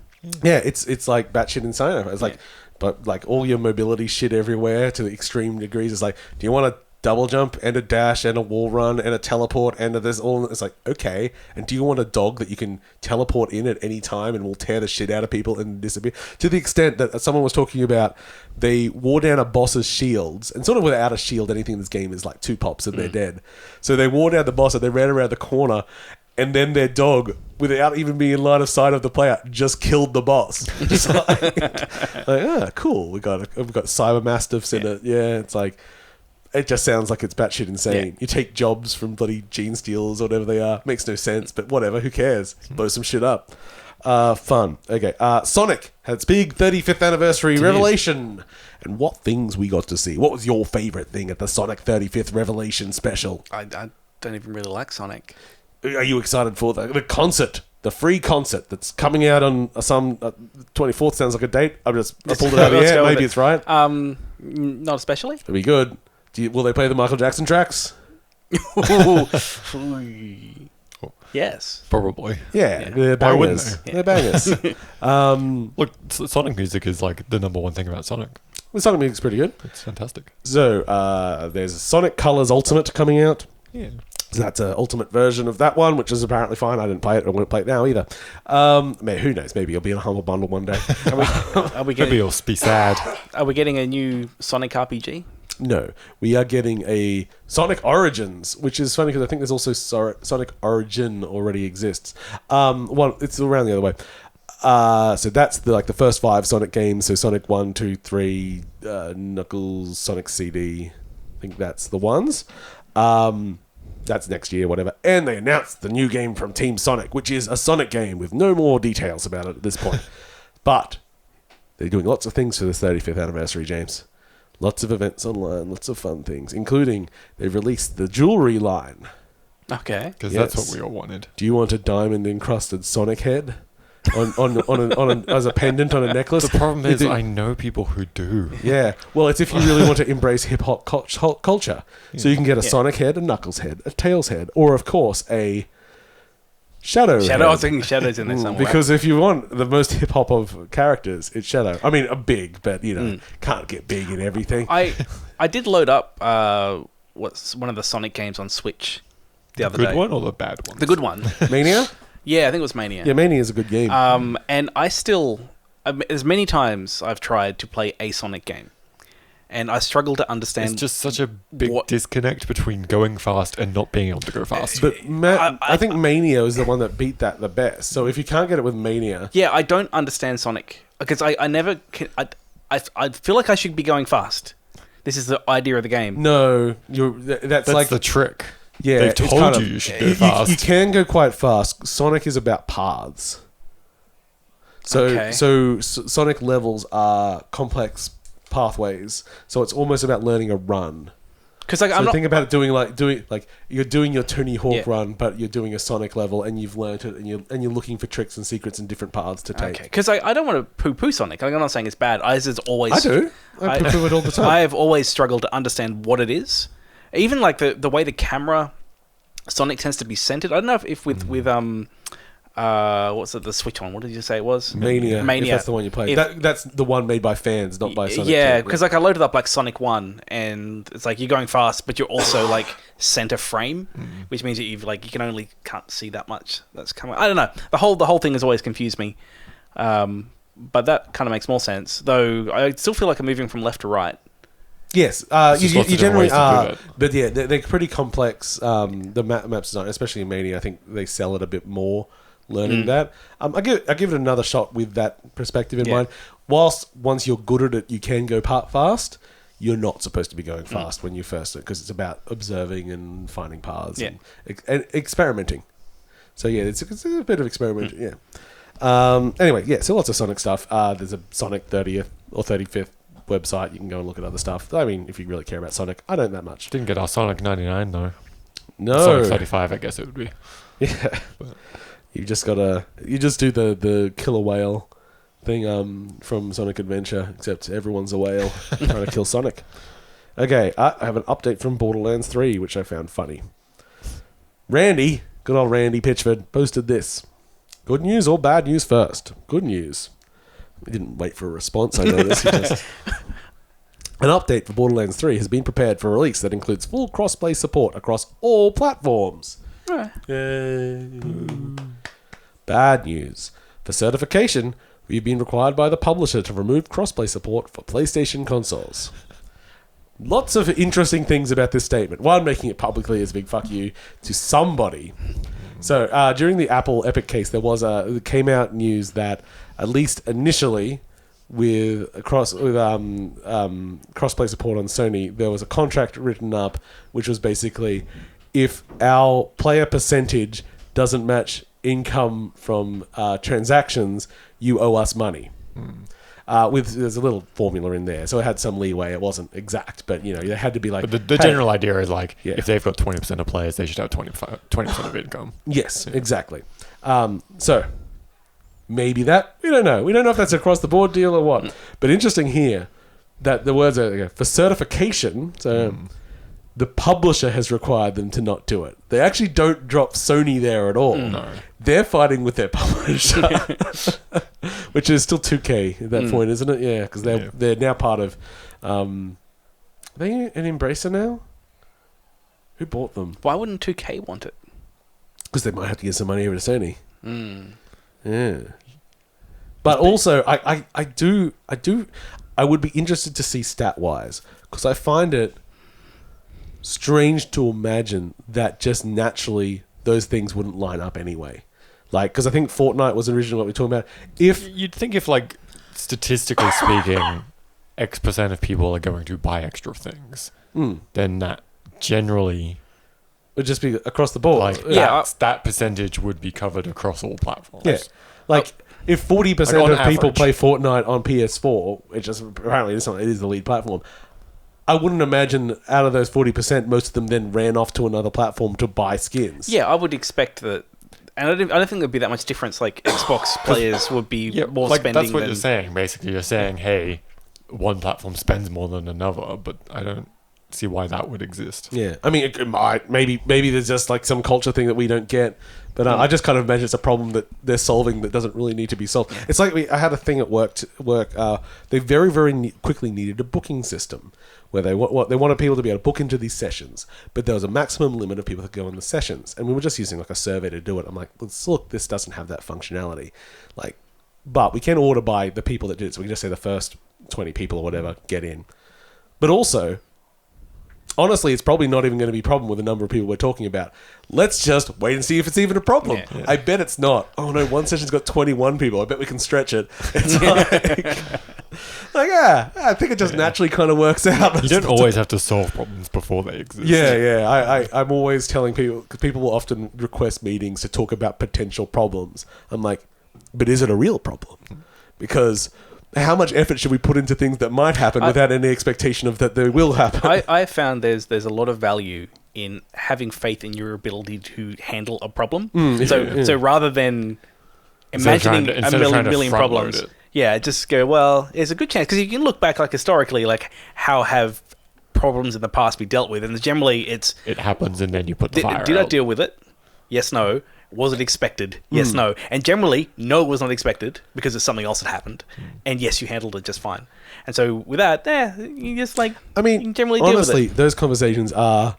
Yeah, it's like batshit insane. It's like, but like all your mobility shit everywhere to the extreme degrees. It's like, do you want a double jump and a dash and a wall run and a teleport and there's all? It's like, okay. And do you want a dog that you can teleport in at any time and will tear the shit out of people and disappear? To the extent that someone was talking about, they wore down a boss's shields, and sort of without a shield, anything in this game is like 2 pops and they're dead. So they wore down the boss and they ran around the corner. And then their dog, without even being in line of sight of the player, just killed the boss. Just cool. We've got cyber mastiffs in it. Yeah, it's like, it just sounds like it's batshit insane. Yeah. You take jobs from bloody gene stealers or whatever they are. Makes no sense, but whatever. Who cares? Blow some shit up. Fun. Okay. Sonic had its big 35th anniversary revelation. And what things we got to see? What was your favourite thing at the Sonic 35th Revelation special? I don't even really like Sonic. Are you excited for the concert? The free concert that's coming out on some 24th sounds like a date. I pulled it out of the air. Maybe it's right. Not especially. It'll be good. Will they play the Michael Jackson tracks? Yes. Probably. Yeah. They're bangers. They're bangers. Look, Sonic music is like the number one thing about Sonic. The Sonic music's pretty good. It's fantastic. So, there's Sonic Colors Ultimate coming out. Yeah. So that's an ultimate version of that one, which is apparently fine. I didn't play it. I won't play it now either. Who knows? Maybe it'll be in a Humble Bundle one day. Maybe you'll be sad. Are we getting a new Sonic RPG? No. We are getting a Sonic Origins, which is funny because I think there's also Sonic Origin already exists. It's around the other way. So that's the first 5 Sonic games. So Sonic 1, 2, 3, Knuckles, Sonic CD. I think that's the ones. That's next year, whatever. And they announced the new game from Team Sonic, which is a Sonic game with no more details about it at this point. But they're doing lots of things for this 35th anniversary, James. Lots of events online, lots of fun things, including they've released the jewelry line. Okay. Because that's what we all wanted. Do you want a diamond-encrusted Sonic head? As a pendant on a necklace. The problem is, I know people who do. Yeah, well, it's if you really want to embrace hip hop culture. Yeah. So you can get a Sonic head, a Knuckles head, a Tails head, or of course a Shadow. I was thinking Shadow's in there somewhere. Because if you want the most hip hop of characters, it's Shadow. I mean, a big, but can't get big in everything. I did load up what's one of the Sonic games on Switch the other day. The good one or the bad one? The good one. Mania. Yeah, I think it was Mania. Yeah, Mania is a good game. And as many times I've tried to play a Sonic game, and I struggle to understand. It's just such a big disconnect between going fast and not being able to go fast. But I think Mania is the one that beat that the best. So if you can't get it with Mania, yeah, I don't understand Sonic because I never can. I feel like I should be going fast. This is the idea of the game. No, that's like the trick. Yeah, they've told you should go fast. You can go quite fast. Sonic is about paths. So Sonic levels are complex pathways. So it's almost about learning a run. Because think about it you're doing your Tony Hawk run, but you're doing a Sonic level, and you've learnt it, and you're looking for tricks and secrets and different paths to take. Because I don't want to poo-poo Sonic. I'm not saying it's bad. I do. I poo-poo it all the time. I have always struggled to understand what it is. Even like the way the camera Sonic tends to be centered. I don't know if with what's it, the Switch one? What did you say it was? Mania. If that's the one you played. That's the one made by fans, not by Sonic. Yeah, because I loaded up like Sonic 1, and it's like you're going fast, but you're also like center frame, which means that you can't see that much that's coming. I don't know. The whole thing has always confused me. But that kind of makes more sense. Though I still feel like I'm moving from left to right. Yes, you generally are, but yeah, they're pretty complex. The maps design, especially in Mania, I think they sell it a bit more. Learning that, I give it another shot with that perspective in mind. Once you're good at it, you can go fast. You're not supposed to be going fast when you first, because it's about observing and finding paths and experimenting. So yeah, it's a bit of experimenting. Yeah. Anyway, yeah. So lots of Sonic stuff. There's a Sonic 30th or 35th. Website, you can go and look at other stuff. I mean, if you really care about Sonic, I don't that much. Didn't get our Sonic 99 though. No, Sonic 35, I guess it would be. Yeah, but you just do the killer whale thing from Sonic Adventure, except everyone's a whale trying to kill Sonic. Okay, I have an update from Borderlands 3, which I found funny. Randy, good old Randy Pitchford, posted this. Good news or bad news first? Good news. We didn't wait for a response, I know this. An update for Borderlands 3 has been prepared for release that includes full crossplay support across all platforms. Yay. Bad news. For certification, we've been required by the publisher to remove crossplay support for PlayStation consoles. Lots of interesting things about this statement. One, making it publicly as a big fuck you to somebody. So during the Apple Epic case, there came out news that at least initially, with crossplay support on Sony, there was a contract written up which was basically, if our player percentage doesn't match income from transactions, you owe us money. There's a little formula in there, so it had some leeway. It wasn't exact, but they had to be like. But the general idea is like, if they've got 20% of players, they should have 20% of income. Yes, exactly. So maybe that, we don't know. We don't know if that's across the board deal or what. But interesting here that the words are for certification. So the publisher has required them to not do it. They actually don't drop Sony there at all. No. They're fighting with their publisher, which is still 2K at that point, isn't it? Yeah, because they're now part of. Are they an Embracer now? Who bought them? Why wouldn't 2K want it? Because they might have to give some money over to Sony. Yeah, but also I would be interested to see stat wise, because I find it strange to imagine that just naturally those things wouldn't line up anyway. Like, because I think Fortnite was originally what we were talking about. If you'd think, if like statistically speaking, X% of people are going to buy extra things, then that generally would just be across the board. Like, that percentage would be covered across all platforms. Yeah, like if 40% of people play Fortnite on PS4, which is apparently it is the lead platform. I wouldn't imagine out of those 40%, most of them then ran off to another platform to buy skins. Yeah, I would expect that. And I don't think there'd be that much difference. Like, Xbox players would be more spending that's what you're saying, basically. You're saying, hey, one platform spends more than another, but I don't see why that would exist. Yeah. I mean, it might. Maybe there's just like some culture thing that we don't get. But I just kind of imagine it's a problem that they're solving that doesn't really need to be solved. It's like I had a thing at work. They very, very quickly needed a booking system where they wanted people to be able to book into these sessions, but there was a maximum limit of people that go in the sessions, and we were just using like a survey to do it. I'm like, look, this doesn't have that functionality, but we can order by the people that did it, so we can just say the first 20 people or whatever get in. But also, honestly, it's probably not even going to be a problem with the number of people we're talking about. Let's just wait and see if it's even a problem. Yeah. I bet it's not. Oh no, one session's got 21 people. I bet we can stretch it. It's I think it just naturally kind of works out. You don't always have to solve problems before they exist. Yeah. I'm always telling people, because people will often request meetings to talk about potential problems. I'm like, but is it a real problem? Because how much effort should we put into things that might happen without any expectation of that they will happen? I found there's a lot of value in having faith in your ability to handle a problem. So rather than imagining a million problems, just go, well, there's a good chance, because you can look back historically, how have problems in the past be dealt with, and generally it happens, and then you put the fire out. Did I deal with it? Yes, no. Was it expected? Yes, no. And generally, no, it was not expected because it's something else that happened. And yes, you handled it just fine. And so with that, you just you can generally deal with it. Honestly, those conversations are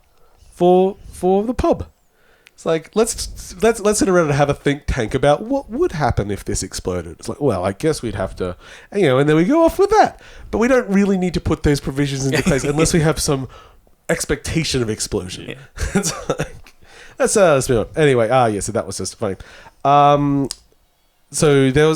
for the pub. It's like, let's sit around and have a think tank about what would happen if this exploded. It's like, well, I guess we'd have to, and then we go off with that. But we don't really need to put those provisions into place unless we have some expectation of explosion. Yeah. It's like, let's move on. Anyway, so that was just funny. So there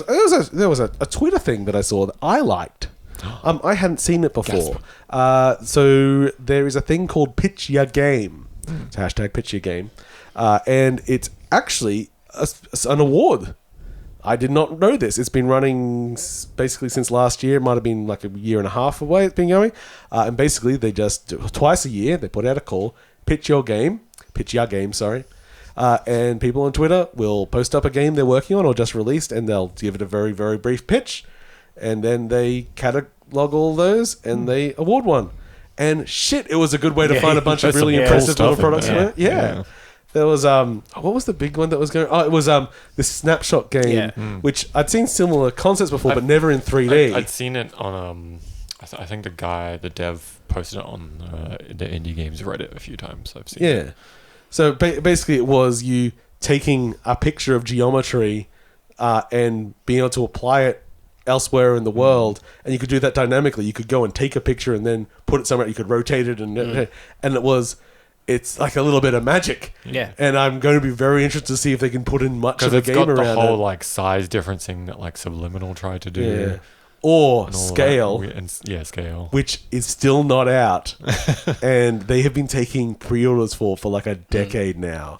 was a Twitter thing that I saw that I liked. I hadn't seen it before. So there is a thing called Pitch Your Game. It's hashtag Pitch Your Game. And it's actually an award. I did not know this. It's been running basically since last year. It might have been like a year and a half away it's been going. And basically they just twice a year, they put out a call, Pitch Your Game, sorry. And people on Twitter will post up a game they're working on or just released, and they'll give it a very, very brief pitch. And then they catalog all those and they award one. And shit, it was a good way to find a bunch of There's really some impressive cool little stuff in products from there. it. Yeah. There was what was the big one that was going? Oh, it was this snapshot game, which I'd seen similar concepts before, but never in 3D. I'd seen it on I think the dev posted it on the indie games Reddit a few times. I've seen it. So basically, it was you taking a picture of geometry and being able to apply it elsewhere in the world, and you could do that dynamically. You could go and take a picture and then put it somewhere. You could rotate it, and it's like a little bit of magic. Yeah. And I'm going to be very interested to see if they can put in much of the game around it. Because it's got the whole like size differencing that like Subliminal tried to do. Yeah. Or scale. Scale. Which is still not out. And they have been taking pre-orders for like a decade now.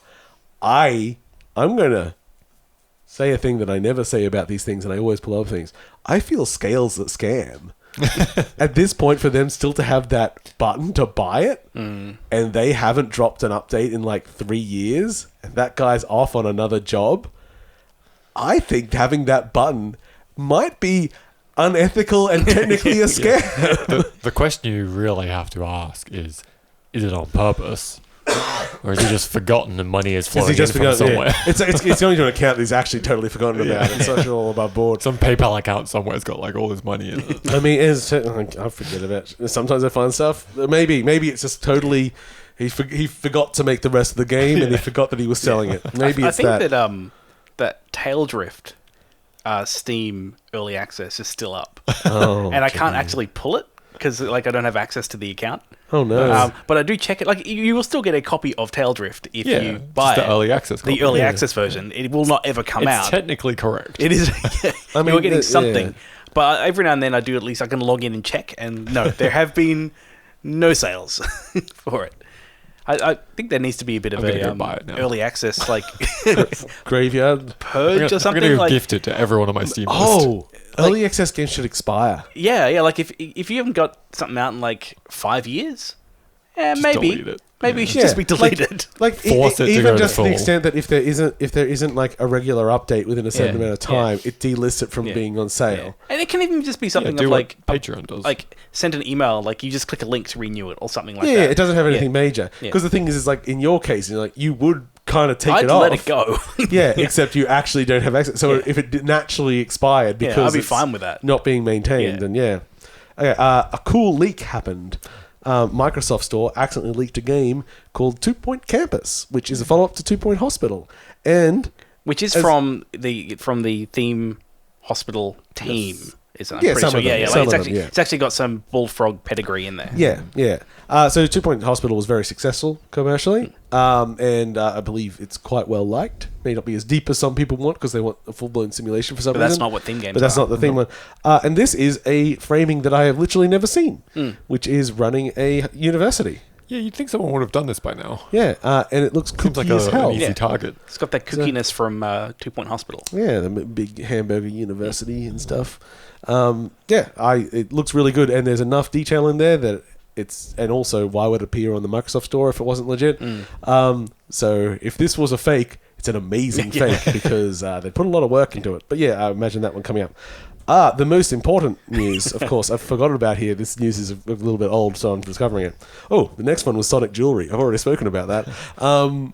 I'm going to say a thing that I never say about these things, and I always pull up things. I feel scales that scam. At this point, for them still to have that button to buy it, and they haven't dropped an update in like 3 years, and that guy's off on another job, I think having that button might be unethical and technically a scam. The question you really have to ask is it on purpose? Or has he just forgotten the money is flowing in from somewhere? Yeah. It's going to an account that he's actually totally forgotten about. It's such all above board. Some PayPal account somewhere's got like all his money in it. I mean, I forget about it. Sometimes I find stuff. Maybe it's just totally... He forgot to make the rest of the game, and he forgot that he was selling it. Maybe it's that. I think that Tail Drift Steam early access is still up. Oh, and I can't actually pull it because like I don't have access to the account. Oh no! But I do check it. Like you will still get a copy of Tail Drift if you buy the early access. The early access version. It will not ever come out. It's technically correct. It is. I mean, you're getting something. Yeah. But every now and then I do at least I can log in and check. And no, there have been no sales for it. I think there needs to be a bit of early access like graveyard purge or something. I'm gonna like gift it to every one of my Steam list. Early access games should expire. Yeah. Like if you haven't got something out in like 5 years, maybe it should just be deleted. Even just to the extent that if there isn't like a regular update within a certain amount of time, it delists it from being on sale. And it can even just be something of like Patreon does. Like send an email, like you just click a link to renew it or something like that. Yeah, it doesn't have anything major. Because the thing is like in your case, you would kind of take it off. I'd let it go. Except you actually don't have access. So if it naturally expired because I'd be fine with that. Not being maintained, then Okay, a cool leak happened. Microsoft Store accidentally leaked a game called 2 Point Campus, which is a follow-up to 2 Point Hospital, and which is from the theme hospital team. Is I'm pretty some sure. of them. It's actually got some bullfrog pedigree in there. So 2 Point Hospital was very successful commercially, and I believe it's quite well liked. May not be as deep as some people want because they want a full-blown simulation for some reason. But that's not what theme games are. But that's not the theme one. And this is a framing that I have literally never seen, which is running a university. Yeah, you'd think someone would have done this by now. Yeah, and it looks kooky like as hell. An easy target. It's got that kookiness from 2 Point Hospital. Yeah, the big hamburger university and stuff. It looks really good, and there's enough detail in there that and also why would it appear on the Microsoft Store if it wasn't legit? So if this was a fake, it's an amazing fake because they put a lot of work into it. But yeah, I imagine that one coming up. The most important news, of course, I've forgotten about here. This news is a little bit old, so I'm discovering it. Oh, the next one was Sonic Jewelry. I've already spoken about that.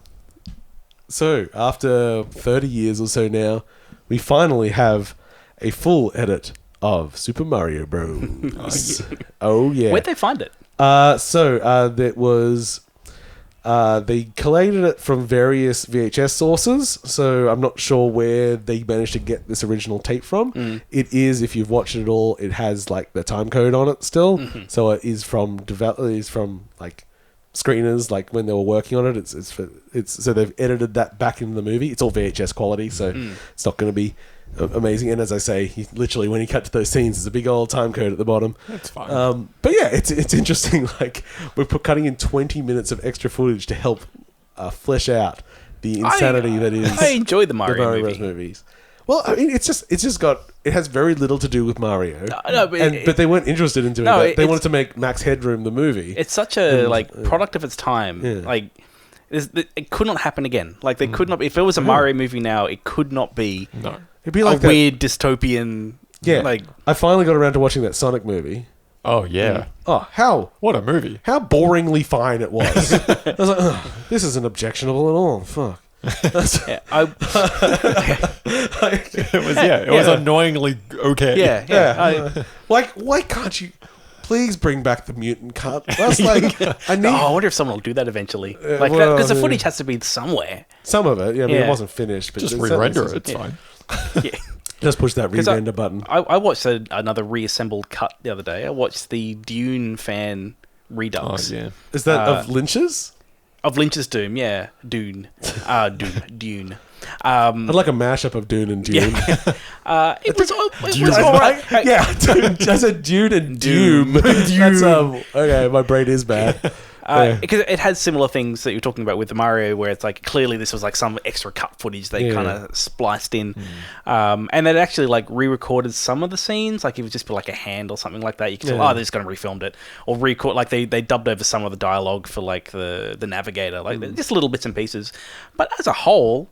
So after 30 years or so now, we finally have a full edit of Super Mario Bros. Oh yeah. Where'd they find it? That was they collated it from various VHS sources, so I'm not sure where they managed to get this original tape from. It is, if you've watched it all, it has like the time code on it still, so it is from like screeners, like when they were working on it. It's so they've edited that back into the movie. It's all VHS quality, so it's not going to be amazing. And as I say, literally when he cut to those scenes, there's a big old time code at the bottom. That's fine. But yeah, it's interesting. Like we're cutting in 20 minutes of extra footage to help flesh out the insanity that is. I enjoy the Mario Bros movies. Well, I mean, it has very little to do with Mario. But they weren't interested in doing that. They wanted to make Max Headroom the movie. It's such a product of its time. Yeah. Like it could not happen again. Like they could not. If it was a Mario movie now, it could not be. No. It'd be like a weird dystopian. Yeah. Like I finally got around to watching that Sonic movie. Oh, yeah. Oh, how What a movie. boringly fine it was. I was like, oh, this isn't objectionable at all. Fuck. Yeah, It was annoyingly okay. yeah. Why can't you please bring back the mutant cut? That's like, I need I wonder if someone will do that eventually. well, Because the footage has to be somewhere. some of it. Yeah, I mean, it Yeah. wasn't finished, but Just there's re-render certainly it. It's fine. Yeah. Just push that 'Cause re-render button. I watched another reassembled cut the other day. I watched the Dune fan Oh, redux yeah. Is that of Lynch's? of Lynch's Doom. Yeah, Dune. Dune. I'd like a mashup of Dune and Dune. It was Dune. all right. Yeah, Dune, I said Dune and Doom. That's okay. My brain is bad. Because it had similar things that you were talking about with the Mario, where it's like clearly this was like some extra cut footage they kind of spliced in, and they'd actually like re-recorded some of the scenes. Like it would just be like a hand or something like that. You can tell, they're just going to refilmed it or record. Like they dubbed over some of the dialogue for like the navigator, like just little bits and pieces. But as a whole,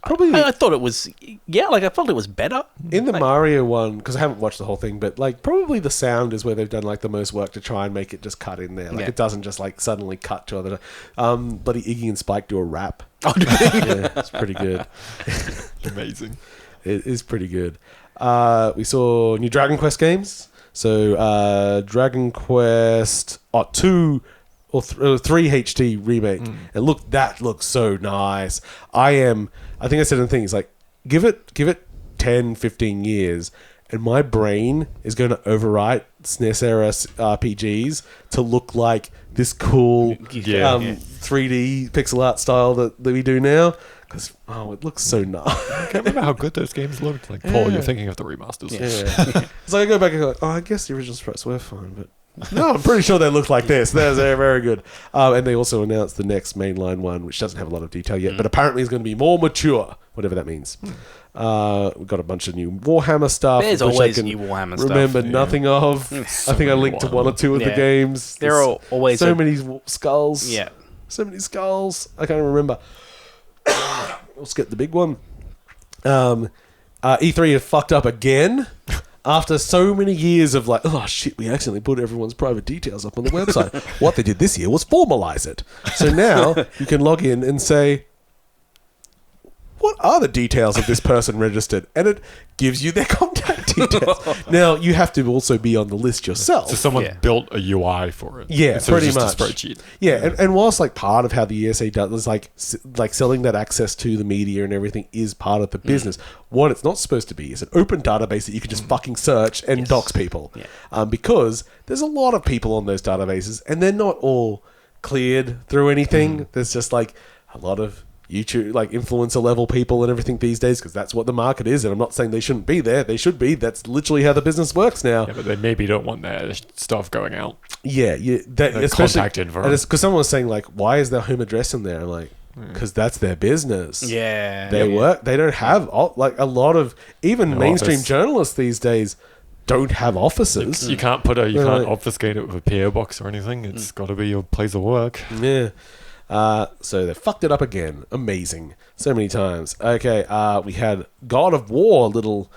Probably I thought it was I felt it was better in the Mario one, because I haven't watched the whole thing, but like probably the sound is where they've done like the most work to try and make it just cut in there. Like it doesn't just like suddenly cut to other. Bloody Iggy and Spike do a rap. Oh, Yeah, it's pretty good. Amazing. It is pretty good. We saw new Dragon Quest games. So Dragon Quest 2 or 3 HD remake. And that looks so nice. I think I said in the thing, it's like, give it 10, 15 years, and my brain is going to overwrite SNES era RPGs to look like this cool 3D pixel art style that we do now. Because, it looks so nice. I can't remember how good those games looked. Like, Paul, you're thinking of the remasters. Yeah. So I go back and go, I guess the original sprites were fine, but no, I'm pretty sure they look like this. They're very good. And they also announced the next mainline one, which doesn't have a lot of detail yet, but apparently is going to be more mature, whatever that means. We've got a bunch of new Warhammer stuff. There's which always I can new Warhammer stuff. remember nothing of. I think I linked to one or two of the Yeah. games. There are always so many skulls. Yeah. So many skulls. I can't remember. Let's get the big one. E3 have fucked up again. After so many years of like, oh shit, we accidentally put everyone's private details up on the website. What they did this year was formalize it. So now you can log in and say, what are the details of this person registered? And it gives you their contact details. Now, you have to also be on the list yourself. So someone built a UI for it. Yeah, so pretty it's just much. a spreadsheet. Yeah, and whilst like part of how the ESA does is like selling that access to the media and everything is part of the business. What it's not supposed to be is an open database that you can just fucking search and dox people. Yeah. Because there's a lot of people on those databases and they're not all cleared through anything. There's just like a lot of YouTube, like influencer level people and everything these days, because that's what the market is. And I'm not saying they shouldn't be there. They should be. That's literally how the business works now. Yeah, but they maybe don't want their stuff going out. Yeah, that, The especially contact info. because someone was saying like, why is their home address in there? I'm like, because that's their business. Yeah. They work. They don't have like a lot of even mainstream office. journalists these days don't have offices. You can't can't Right. obfuscate it with a PO box or anything. It's got to be your place of work. Yeah. So they fucked it up again. Amazing. So many times. Okay, we had God of War little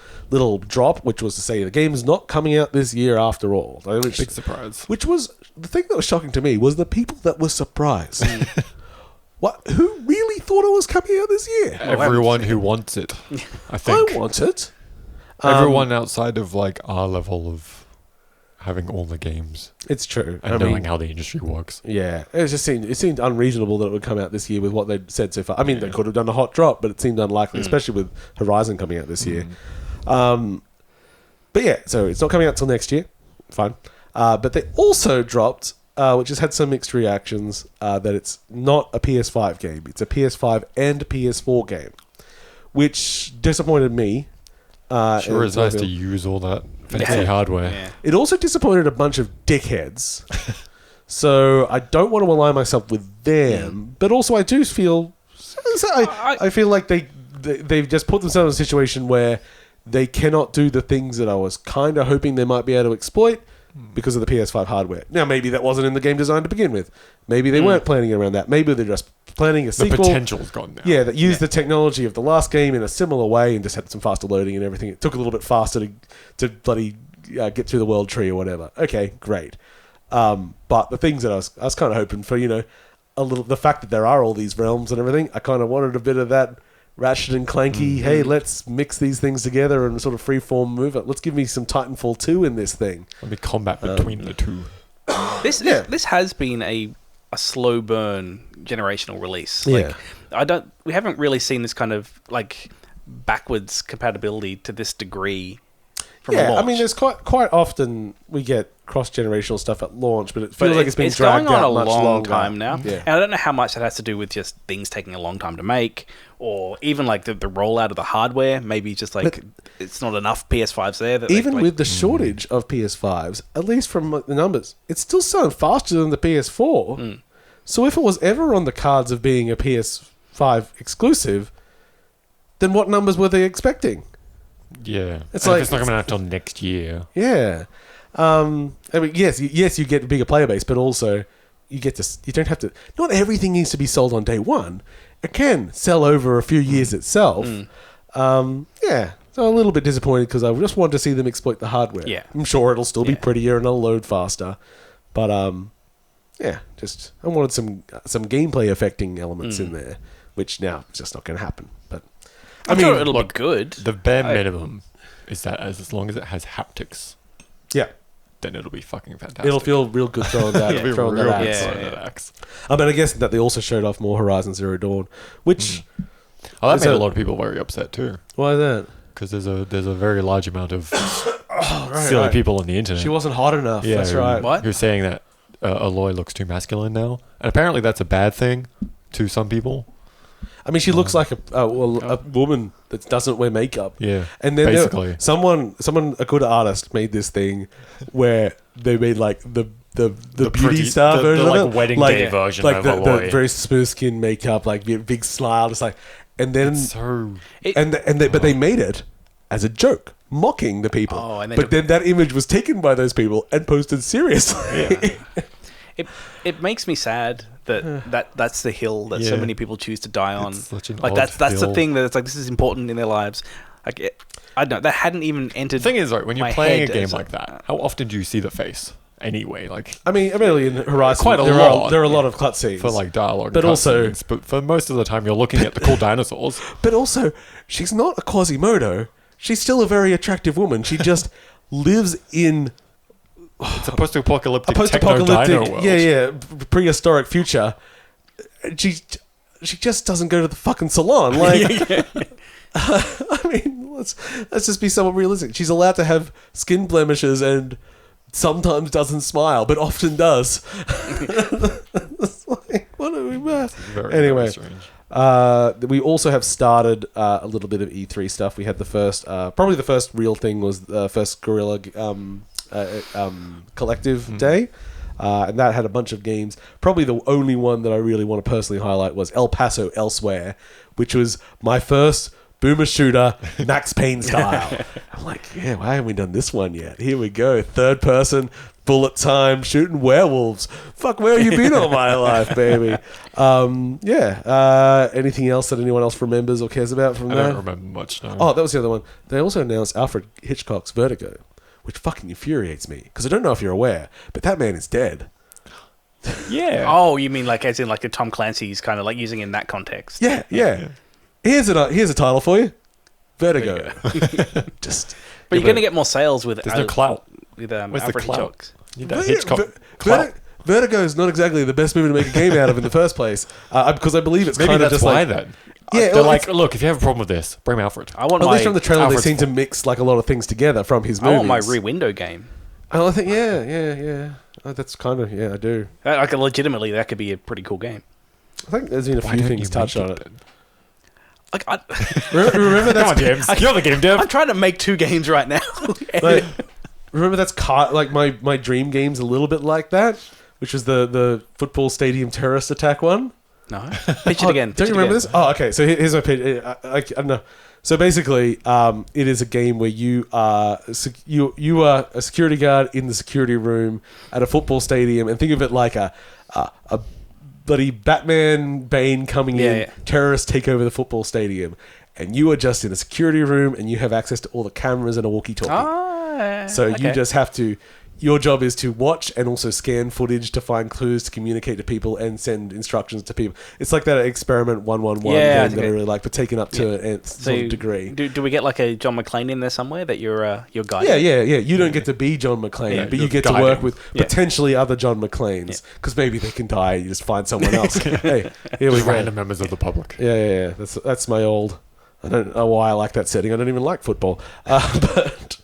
drop, which was to say the game is not coming out this year after all. Big surprise. Which was the thing that was shocking to me was the people that were surprised. Who really thought it was coming out this year? Everyone who wants it, I think. I want it. Everyone outside of like our level of having all the games It's true. and knowing how the industry works. Yeah, it seemed unreasonable that it would come out this year with what they'd said so far. I mean, they could have done a hot drop, but it seemed unlikely, especially with Horizon coming out this year. But yeah, so it's not coming out till next year. Fine. But they also dropped, which has had some mixed reactions, that it's not a PS5 game. It's a PS5 and PS4 game, which disappointed me. Sure is nice to use all that fancy hardware. Yeah. It also disappointed a bunch of dickheads. So I don't want to align myself with them, but also I do feel... I feel like they've just put themselves in a situation where they cannot do the things that I was kind of hoping they might be able to exploit because of the PS5 hardware. Now, maybe that wasn't in the game design to begin with. Maybe they weren't planning around that. Maybe they're just planning a The sequel. potential's gone now. Yeah, that used the technology of the last game in a similar way and just had some faster loading and everything. It took a little bit faster to bloody get through the world tree or whatever. Okay, great. But the things that I was kind of hoping for, the fact that there are all these realms and everything, I kind of wanted a bit of that Ratchet and Clanky, hey, let's mix these things together and sort of freeform move it. Let's give me some Titanfall 2 in this thing. There'll be combat between the two. This has been a slow burn generational release. Like, we haven't really seen this kind of like backwards compatibility to this degree from launch. I mean, there's quite often we get cross-generational stuff at launch, but it feels like it's been dragged going on out a much long longer. time now. Yeah. And I don't know how much that has to do with just things taking a long time to make, or even like the rollout of the hardware. Maybe just like it's not enough PS5s there. Even with the shortage of PS5s, at least from the numbers, it's still selling faster than the PS4. So if it was ever on the cards of being a PS5 exclusive, then what numbers were they expecting? Yeah. It's like, if it's not coming out until next year. Yeah. I mean, yes, you get a bigger player base, but also you don't have to. Not everything needs to be sold on day one. It can sell over a few years itself. Yeah. So a little bit disappointed because I just want to see them exploit the hardware. Yeah. I'm sure it'll still be prettier and it'll load faster, but yeah, just I wanted some gameplay affecting elements in there, which now is just not going to happen. But I'm sure it'll be good. The bare minimum is that as long as it has haptics, yeah, then it'll be fucking fantastic. it'll feel real good throwing that. throwing that axe. Axe. I mean, I guess that they also showed off more Horizon Zero Dawn, which that made a lot of people very upset too. Why is that? Because there's a very large amount of silly people on the internet. She wasn't hot enough. Yeah, that's right. What? Who's saying that Aloy looks too masculine now, and apparently that's a bad thing to some people. I mean, she looks like a woman that doesn't wear makeup. Yeah, and then basically, a good artist made this thing where they made like the beauty pretty, star version, the of like it. wedding like, day version like of the Aloy. very smooth skin makeup, like big smile, just like, and then but they made it as a joke, mocking the people. Oh, and then that image was taken by those people and posted seriously. Yeah. It makes me sad that's the hill that so many people choose to die on. It's such an like odd that's the hill. thing that it's like this is important in their lives. Like I don't know, that hadn't even entered. The thing is, like, when you're my playing a head game as like that, how often do you see the face anyway? Like, I mean, in Horizon, quite a there lot. There are a lot of cutscenes for like dialogue, but and also, cutscenes, but for most of the time, you're looking at the cool dinosaurs. But also, she's not a Quasimodo. She's still a very attractive woman. She just lives in It's a post-apocalyptic techno-dino world. yeah, prehistoric future. She just doesn't go to the fucking salon. Like, I mean, let's just be somewhat realistic. She's allowed to have skin blemishes and sometimes doesn't smile, but often does. It's like, what are we about? Anyway, very strange. we also have started a little bit of E3 stuff. We had the first, probably the first real thing was the first Guerrilla Collective Day. And that had a bunch of games. Probably the only one that I really want to personally highlight was El Paso Elsewhere, which was my first boomer shooter, Max Payne style. I'm like, yeah, why haven't we done this one yet? Here we go. Third person, bullet time, shooting werewolves. Fuck, where have you been all my life, baby? Anything else that anyone else remembers or cares about from there? I don't remember much, no. Oh, that was the other one. They also announced Alfred Hitchcock's Vertigo, which fucking infuriates me. Because I don't know if you're aware, but that man is dead. Yeah. Oh, you mean like as in like a Tom Clancy's kind of like using in that context? Yeah. Here's a title for you. Vertigo. But you're going to get more sales with There's no clout. With Where's Alfred the clout? Hitchcock. You need that Hitchcock clout. Vertigo is not exactly the best movie to make a game out of in the first place. Because I believe it's Maybe kind of that's just why like... then. Yeah, They're like, look, if you have a problem with this, bring Alfred. I want at my, least from the trailer, Alfred's they seem to mix like a lot of things together from his movies. I want my Re-Window game. Oh, I think, yeah. Oh, that's kind of, I do. Like, legitimately, that could be a pretty cool game. I think there's been a few things touched on it. Then? Like, Remember Come on, that's... James. You're the game dev. I'm trying to make 2 games right now. Like, remember that's like my dream game's a little bit like that, which was the football stadium terrorist attack one. No. Pitch it again. Don't you remember this? Oh, okay. So here's my pitch. I don't know. So basically, it is a game where you are a security guard in the security room at a football stadium, and think of it like a bloody Batman Bane coming in. Yeah. Terrorists take over the football stadium, and you are just in a security room, and you have access to all the cameras and a walkie-talkie. So okay. you just have to... Your job is to watch and also scan footage to find clues to communicate to people and send instructions to people. It's like that Experiment 111 game that I really like, but taken up to a sort of degree. Do we get like a John McClane in there somewhere that you're guiding? Yeah. You don't get to be John McClane, but you get to work with potentially other John McClanes, because maybe they can die. You just find someone else. Hey, here we go. Random members of the public. Yeah. That's my old... I don't know why I like that setting. I don't even like football. But...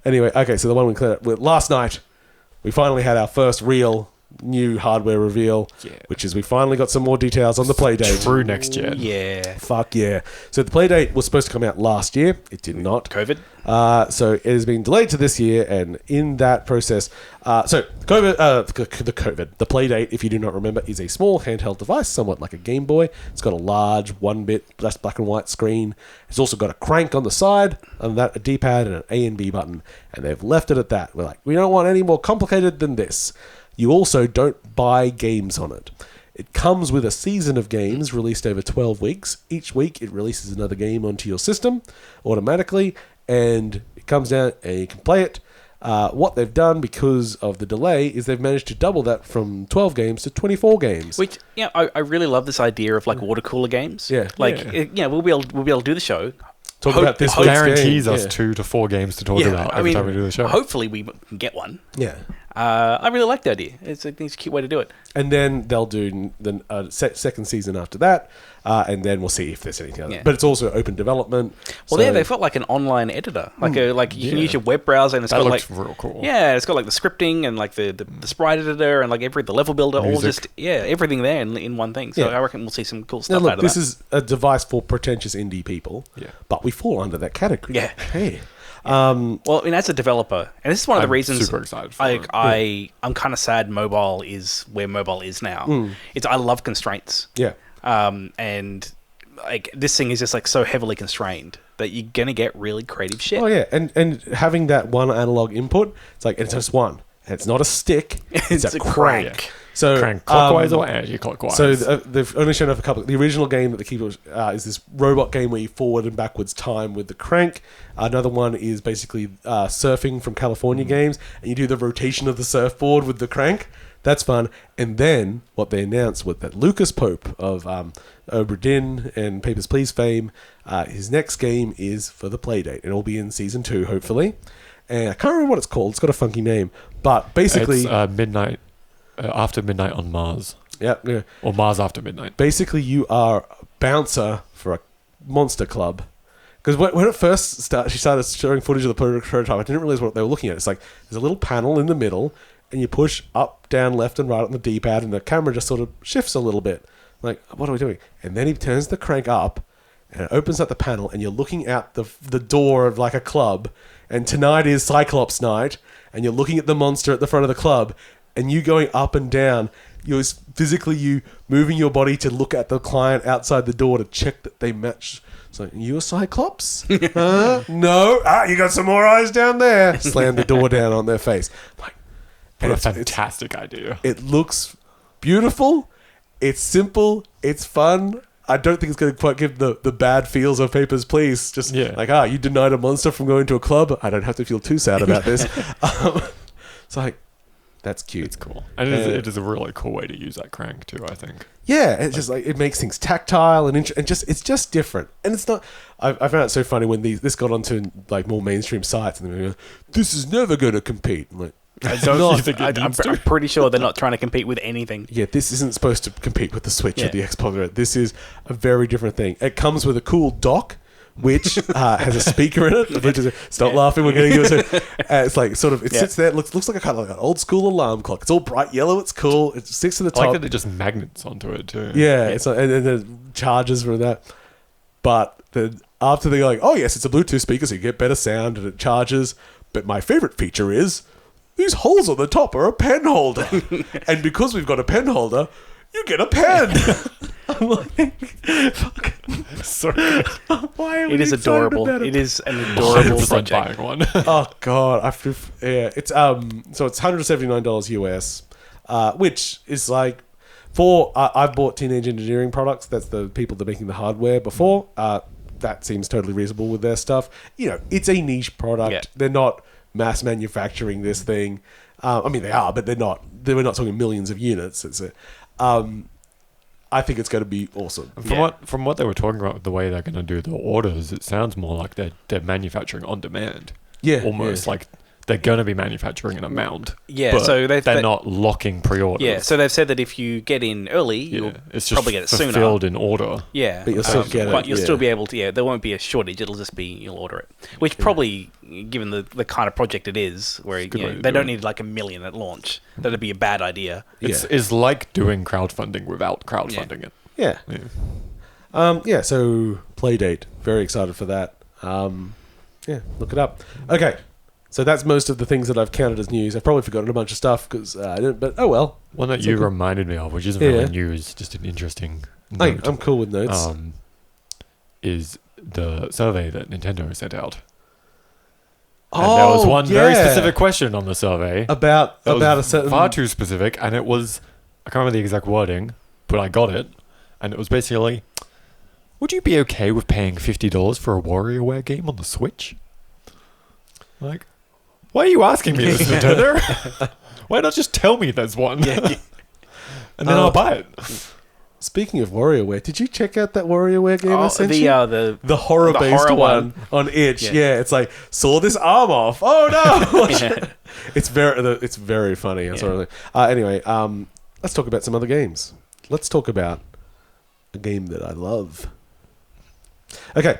Anyway, okay, so the one we cleared up. Last night, we finally had our first real new hardware reveal, which is we finally got some more details on the Playdate. True next gen. Yeah. Fuck yeah. So the Playdate was supposed to come out last year. It did not. COVID. So it has been delayed to this year, and in that process... the Playdate, if you do not remember, is a small handheld device, somewhat like a Game Boy. It's got a large 1-bit black and white screen. It's also got a crank on the side, and that a D-pad and an A and B button, and they've left it at that. We're like, we don't want any more complicated than this. You also don't buy games on it. It comes with a season of games released over 12 weeks. Each week, it releases another game onto your system automatically, and it comes down and you can play it. What they've done because of the delay is they've managed to double that from 12 games to 24 games. Which, I really love this idea of like water cooler games. Yeah. We'll be able to do the show. Talk about this guarantees us 2 to 4 games to talk about every time we do the show. Hopefully we can get one. Yeah. I really like the idea. I think it's a cute way to do it. And then they'll do the second season after that, and then we'll see if there's anything else. Yeah. But it's also open development. Well, they've got like an online editor, you can use your web browser, and it's got looks like real cool. Yeah, it's got like the scripting and like the sprite editor and like the level builder, Music. everything there in one thing. So I reckon we'll see some cool stuff out of that. This is a device for pretentious indie people, but we fall under that category. Yeah. Hey. As a developer, and this is one of the reasons super excited for it. I'm kind of sad mobile is where mobile is now. I love constraints. Yeah. And like this thing is just like so heavily constrained that you're gonna get really creative shit. Oh yeah, and having that one analog input, it's just one. And it's not a stick; it's a crank. Yeah. So crank clockwise or anti-clockwise. So they've only shown off a couple. The original game that they keep is this robot game where you forward and backwards time with the crank. Another one is basically surfing from California games, and you do the rotation of the surfboard with the crank. That's fun. And then what they announced was that Lucas Pope of Oberdin and Papers, Please fame, his next game is for the Playdate. It will be in Season 2, hopefully. And I can't remember what it's called. It's got a funky name. But basically... It's midnight... After Midnight on Mars. Yeah. Or Mars After Midnight. Basically, you are a bouncer for a monster club. Because when it first started, she started showing footage of the prototype, I didn't realize what they were looking at. It's like, there's a little panel in the middle, and you push up, down, left, and right on the D-pad, and the camera just sort of shifts a little bit. Like, what are we doing? And then he turns the crank up, and it opens up the panel, and you're looking out the door of like a club, and tonight is Cyclops night, and you're looking at the monster at the front of the club, and you going up and down, you're physically you moving your body to look at the client outside the door to check that they match. So, you a Cyclops? No? You got some more eyes down there. Slam the door down on their face. Like, what a fantastic idea. It looks beautiful. It's simple. It's fun. I don't think it's going to quite give the bad feels of Papers, Please. Just you denied a monster from going to a club. I don't have to feel too sad about this. It's like, that's cute. It's cool. And it is a really cool way to use that crank too, I think. Yeah, it's just like it makes things tactile and it's just different. And it's not... I found it so funny when this got onto like more mainstream sites and they were, this is never going to compete. I'm like, I'm pretty sure they're not trying to compete with anything. Yeah, this isn't supposed to compete with the Switch or the Xbox. This is a very different thing. It comes with a cool dock, which has a speaker in it. Which is stop laughing, we're getting to it. It's like sort of it sits there. It looks like a kind of like an old school alarm clock. It's all bright yellow. It's cool. It sticks to the top. I like that it just magnets onto it too. Yeah, it's like, and it charges for that. But then after they're like, oh yes, it's a Bluetooth speaker, so you get better sound and it charges. But my favorite feature is these holes on the top are a pen holder, and because we've got a pen holder, you get a pen. I'm like, fuck. So good. Why are we It is adorable. It is an adorable project. Buying one. Oh god, it's so it's $179 US, which is like I've bought Teenage Engineering products. That's the people that are making the hardware before. That seems totally reasonable with their stuff. It's a niche product. Yeah. They're not mass manufacturing this thing. I mean, they are, but they're not. We're not talking millions of units. I think it's going to be awesome. From what they were talking about, the way they're going to do the orders, it sounds more like they're manufacturing on demand. Yeah, almost like they're going to be manufacturing an amount. Yeah, but so they're not locking pre-orders. Yeah, so they've said that if you get in early, you'll it's just probably get it sooner. Fulfilled in order. Yeah, but you'll still get it. But you'll still be able to. Yeah, there won't be a shortage. It'll just be you'll order it, which probably, given the kind of project it is, where they don't need like 1 million at launch. That'd be a bad idea. It's like doing crowdfunding without crowdfunding it. Yeah. So Playdate, very excited for that. Look it up. Okay, so that's most of the things that I've counted as news. I've probably forgotten a bunch of stuff because I didn't. But oh well. One that you reminded me of, which isn't really news, just an interesting note. I'm cool with notes. Is the survey that Nintendo sent out. And there was one very specific question on the survey about a certain, far too specific, and it was, I can't remember the exact wording, but I got it, and it was basically, would you be okay with paying $50 for a WarioWare game on the Switch? Like, why are you asking me this, Nintendo? Why not just tell me there's one? And then I'll buy it. Speaking of WarioWare, did you check out that WarioWare game I sent you? The horror-based horror one on itch. Yeah, it's like, saw this arm off. Oh no! It's very funny. Anyway, let's talk about some other games. Let's talk about a game that I love. Okay,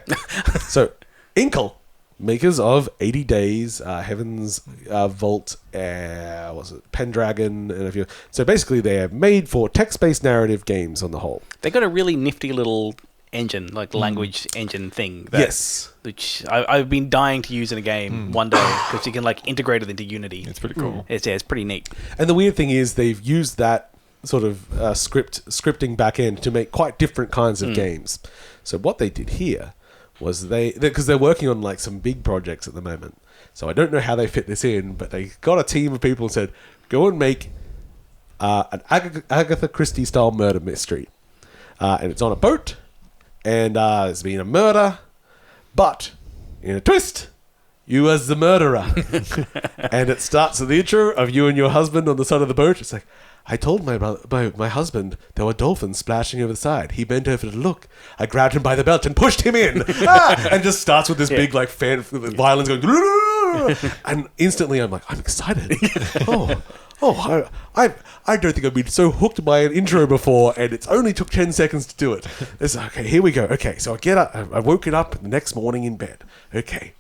so Inkle, makers of 80 Days, Heaven's Vault, Pendragon, and a few. So basically, they are made for text-based narrative games on the whole. They got a really nifty little engine, like language engine thing. Which I've been dying to use in a game one day because you can like integrate it into Unity. It's pretty cool. It's pretty neat. And the weird thing is they've used that sort of scripting back end to make quite different kinds of games. So what they did here was because they're working on like some big projects at the moment. So I don't know how they fit this in, but they got a team of people and said, go and make an Agatha Christie style murder mystery. And it's on a boat, and there's been a murder, but in a twist, you as the murderer. And it starts with the intro of you and your husband on the side of the boat. It's like, I told my husband there were dolphins splashing over the side. He bent over to look. I grabbed him by the belt and pushed him in. And just starts with this big like violins going. And instantly I'm like, I'm excited. I don't think I've been so hooked by an intro before, and it's only took 10 seconds to do it. It's okay, here we go. Okay, so I get up. I woke it up the next morning in bed. Okay.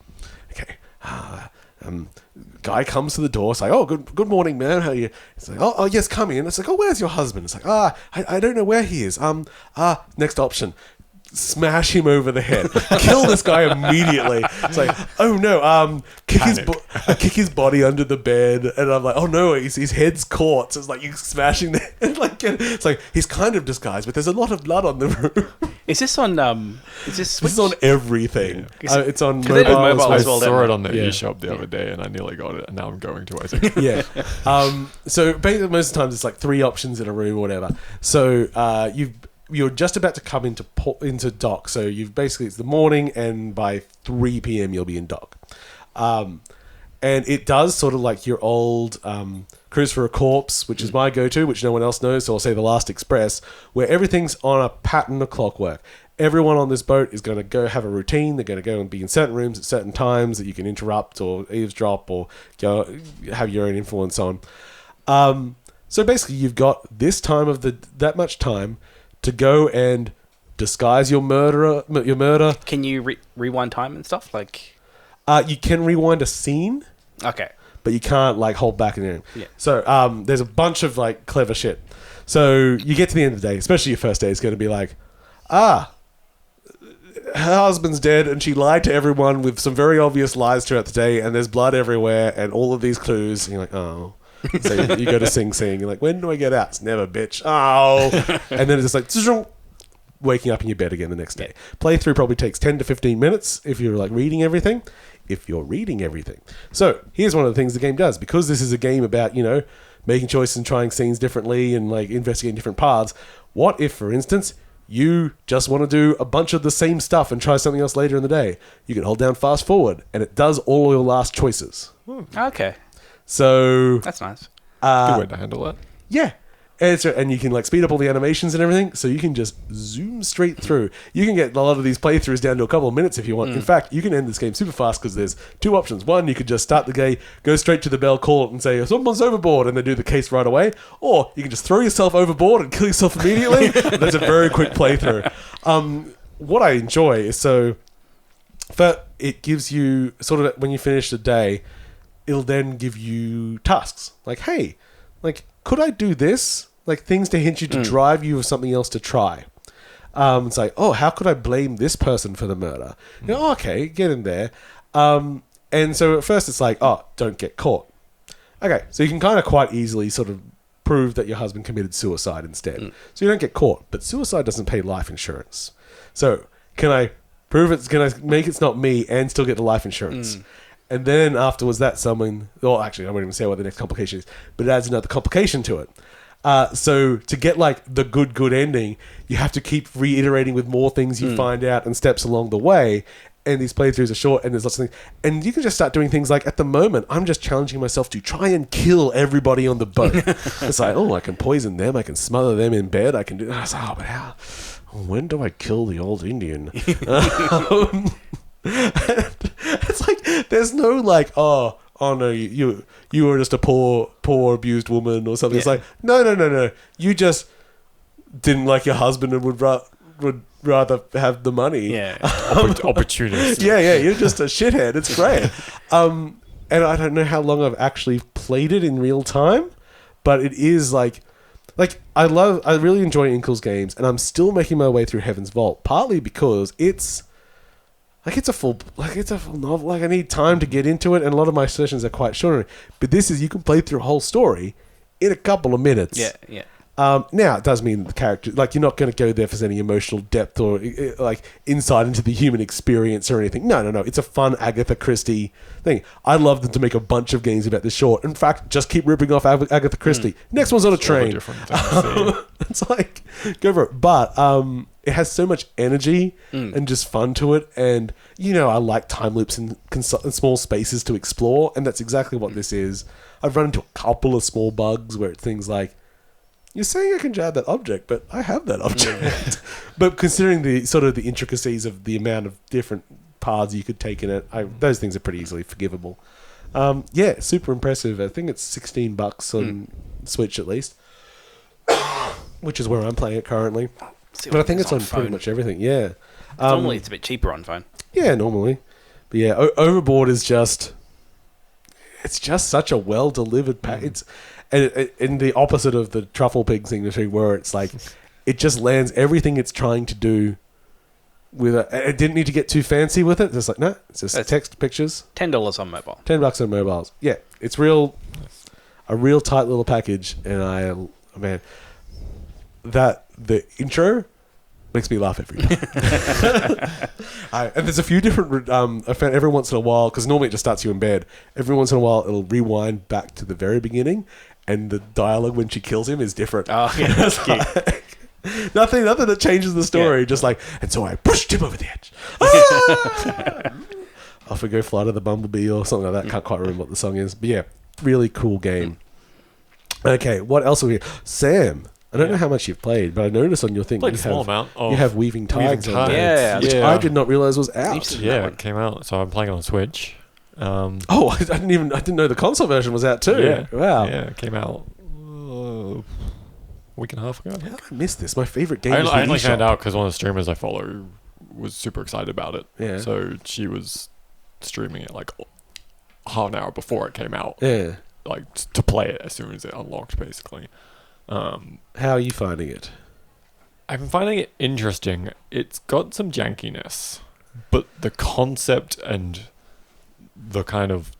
Guy comes to the door. It's like, oh, good morning, man. How are you? It's like, oh, yes, come in. It's like, oh, where's your husband? It's like, I don't know where he is. Next option. Smash him over the head. Kill this guy immediately. It's like, oh no, kick his body under the bed, and I'm like, oh no, his head's caught. So it's like you smashing the head. Like, it's like he's kind of disguised, but there's a lot of blood on the room. Is this on? Is this Switch? This is on everything. It's on mobile I as well. saw it on the eShop the other day, and I nearly got it, and now I'm going to. I think. Yeah. So basically, most of the times it's like 3 options in a room or whatever. So you're just about to come into dock. So it's the morning, and by 3 p.m. you'll be in dock. And it does sort of like your old Cruise for a Corpse, which is my go-to, which no one else knows. So I'll say The Last Express, where everything's on a pattern of clockwork. Everyone on this boat is going to go have a routine. They're going to go and be in certain rooms at certain times that you can interrupt or eavesdrop or go have your own influence on. So basically, you've got this time of that much time to go and disguise your murder. Can you rewind time and stuff? Like, you can rewind a scene. Okay. But you can't like hold back in there. Yeah. So there's a bunch of like clever shit. So you get to the end of the day, especially your first day, it's going to be like, her husband's dead, and she lied to everyone with some very obvious lies throughout the day, and there's blood everywhere, and all of these clues. And you're like, oh. So you go to Sing Sing. You're like, when do I get out? It's never, bitch. Oh. And then it's just like, waking up in your bed again the next day. Playthrough probably takes 10 to 15 minutes if you're like reading everything. So here's one of the things the game does. Because this is a game about, making choices and trying scenes differently and like investigating different paths. What if, for instance, you just want to do a bunch of the same stuff and try something else later in the day? You can hold down fast forward, and it does all your last choices. Okay, So that's nice. Good way to handle that. yeah. And you can like speed up all the animations and everything, so you can just zoom straight through. You can get a lot of these playthroughs down to a couple of minutes if you want. In fact, you can end this game super fast because there's two options. One, you could just start the game, go straight to the bell, call it, and say someone's overboard, and then do the case right away. Or you can just throw yourself overboard and kill yourself immediately. That's a very quick playthrough. What I enjoy is it gives you sort of when you finish the day, it'll then give you tasks like, hey, like, could I do this? Like things to hint you to drive you with something else to try. It's like, oh, how could I blame this person for the murder? You know, okay, get in there. And so at first it's like, oh, don't get caught. Okay, so you can kind of quite easily sort of prove that your husband committed suicide instead. So you don't get caught. But suicide doesn't pay life insurance. So can I prove it's, can I make it's not me and still get the life insurance? And then afterwards, that someone, well, actually, I won't even say what the next complication is, but it adds another complication to it. So to get like the good ending, you have to keep reiterating with more things you find out and steps along the way. And these playthroughs are short, and there's lots of things. And you can just start doing things like, at the moment, I'm just challenging myself to try and kill everybody on the boat. It's like, oh, I can poison them, I can smother them in bed, I can do. I was like, oh, but how? When do I kill the old Indian? It's like there's no like oh no you were just a poor abused woman or something. It's like no you just didn't like your husband and would rather have the money. Opportunist. You're just a shithead. It's great. And I don't know how long I've actually played it in real time, but it is like I really enjoy Inkle's games, and I'm still making my way through Heaven's Vault, partly because it's a full novel. Like I need time to get into it, and a lot of my sessions are quite short. But this is, you can play through a whole story in a couple of minutes. Yeah. Now it does mean the character, like you're not going to go there for any emotional depth or like insight into the human experience or anything. No. It's a fun Agatha Christie thing. I love them to make a bunch of games about this short. In fact, just keep ripping off Agatha Christie. Next one's on a train. It's like, go for it. But it has so much energy and just fun to it. And, I like time loops and small spaces to explore. And that's exactly what this is. I've run into a couple of small bugs where it's things like, you're saying I can jab that object, but I have that object. But considering the sort of the intricacies of the amount of different paths you could take in it, those things are pretty easily forgivable. Super impressive. I think it's $16 on Switch at least, which is where I'm playing it currently. But I think it's on pretty much everything. Yeah. Normally it's a bit cheaper on phone. Yeah, normally. But yeah, Overboard is just such a well delivered pack. And in the opposite of the Trufflepigs thing, where it's like it just lands everything it's trying to do with it didn't need to get too fancy with it. It's like, no, it's just text, pictures. $10 on mobile. $10 on mobiles. Yeah, it's a real tight little package. And the intro makes me laugh every time. And there's a few different. I found every once in a while, because normally it just starts you in bed. Every once in a while, it'll rewind back to the very beginning, and the dialogue when she kills him is different. Oh, yeah, that's cute. Nothing that changes the story. Yeah. Just like, and so I pushed him over the edge. Ah! Off we go, fly to the bumblebee or something like that. Can't quite remember what the song is, but yeah, really cool game. Okay, what else are we? Sam. I don't know how much you've played, but I noticed on your thing played a small amount. You have Weaving Tides on there, which I did not realize was out. Yeah, it came out, so I'm playing it on Switch. I didn't know the console version was out too. Yeah. Wow. Yeah, it came out a week and a half ago. How did I miss this? My favorite game. I only found out because one of the streamers I follow was super excited about it. Yeah. So she was streaming it like half an hour before it came out. Yeah. Like to play it as soon as it unlocked, basically. How are you finding it? I'm finding it interesting. It's got some jankiness, but the concept and the kind of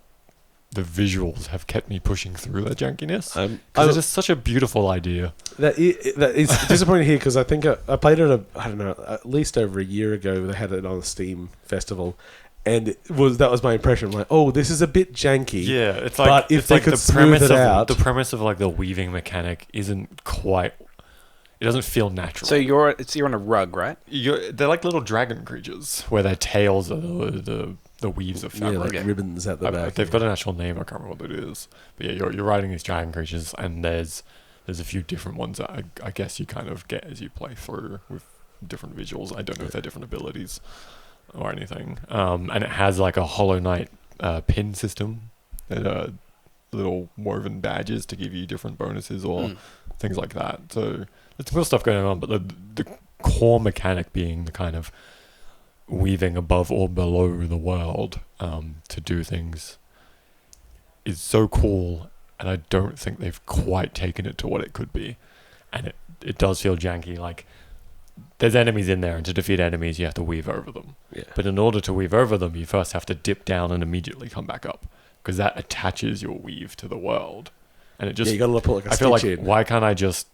the visuals have kept me pushing through that jankiness. Because it's just such a beautiful idea. That is disappointing here, because I think I played it at least over a year ago. They had it on a Steam festival. And that was my impression. I'm like, oh, this is a bit janky. Yeah, it's like, but if they could smooth it out, the premise of like the weaving mechanic isn't quite. It doesn't feel natural. So you're on a rug, right? They're like little dragon creatures, where their tails are the the weaves of Yeah, fabric. like ribbons at the back. They've got an actual name. I can't remember what it is. But yeah, you're riding these dragon creatures, and there's a few different ones that I guess you kind of get as you play through with different visuals. I don't know if they're different abilities or anything. And it has like a Hollow Knight pin system that little woven badges to give you different bonuses or things like that. So there's cool stuff going on, but the core mechanic being the kind of weaving above or below the world to do things is so cool, and I don't think they've quite taken it to what it could be. And it does feel janky. Like, there's enemies in there, and to defeat enemies you have to weave over them. Yeah. But in order to weave over them, you first have to dip down and immediately come back up, because that attaches your weave to the world. And it just, you gotta put like a I feel like, stitch in. why can't I just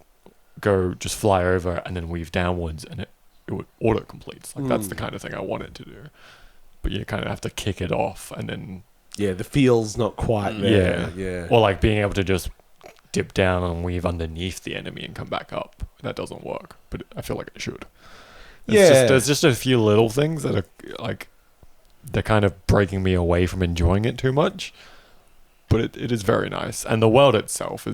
fly over and then weave downwards, and it would auto completes. Like, that's the kind of thing I want it to do. But you kind of have to kick it off, and then the feel's not quite there. Yeah. or like being able to just dip down and weave underneath the enemy and come back up. That doesn't work, but I feel like it should. There's just a few little things that are like, they're kind of breaking me away from enjoying it too much. But it is very nice, and the world itself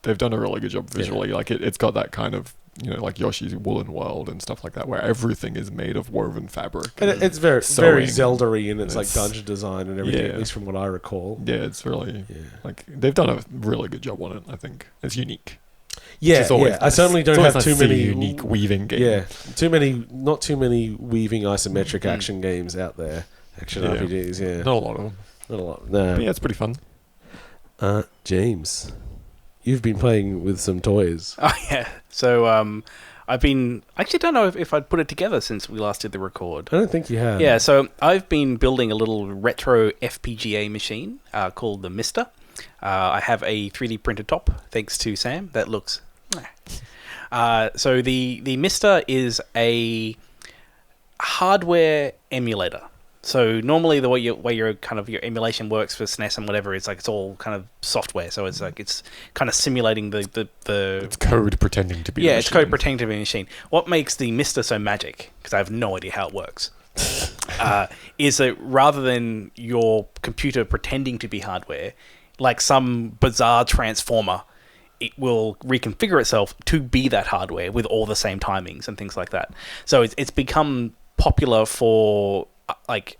they've done a really good job visually. Like, it's got that kind of, like Yoshi's Woolen World and stuff like that, where everything is made of woven fabric. And it's very Zelda-y in its like dungeon design and everything, at least from what I recall. Yeah, it's really like, they've done a really good job on it. I think it's unique. Yeah, Nice. I certainly don't have too many unique weaving games. Yeah, not too many weaving isometric action games out there. Action RPGs. Yeah, not a lot of them. Not a lot. No. But yeah, it's pretty fun. James, you've been playing with some toys. Oh, yeah. So, I've been... I actually don't know if I'd put it together since we last did the record. I don't think you have. Yeah, so I've been building a little retro FPGA machine called the Mister. I have a 3D printed top, thanks to Sam. That looks... so the Mister is a hardware emulator. So normally the way your kind of your emulation works for SNES and whatever, it's like it's all kind of software. So it's like it's kind of simulating the it's code pretending to be it's code pretending to be a machine. What makes the Mister so magic, because I have no idea how it works, is that rather than your computer pretending to be hardware, like some bizarre transformer, it will reconfigure itself to be that hardware with all the same timings and things like that. So it's become popular for like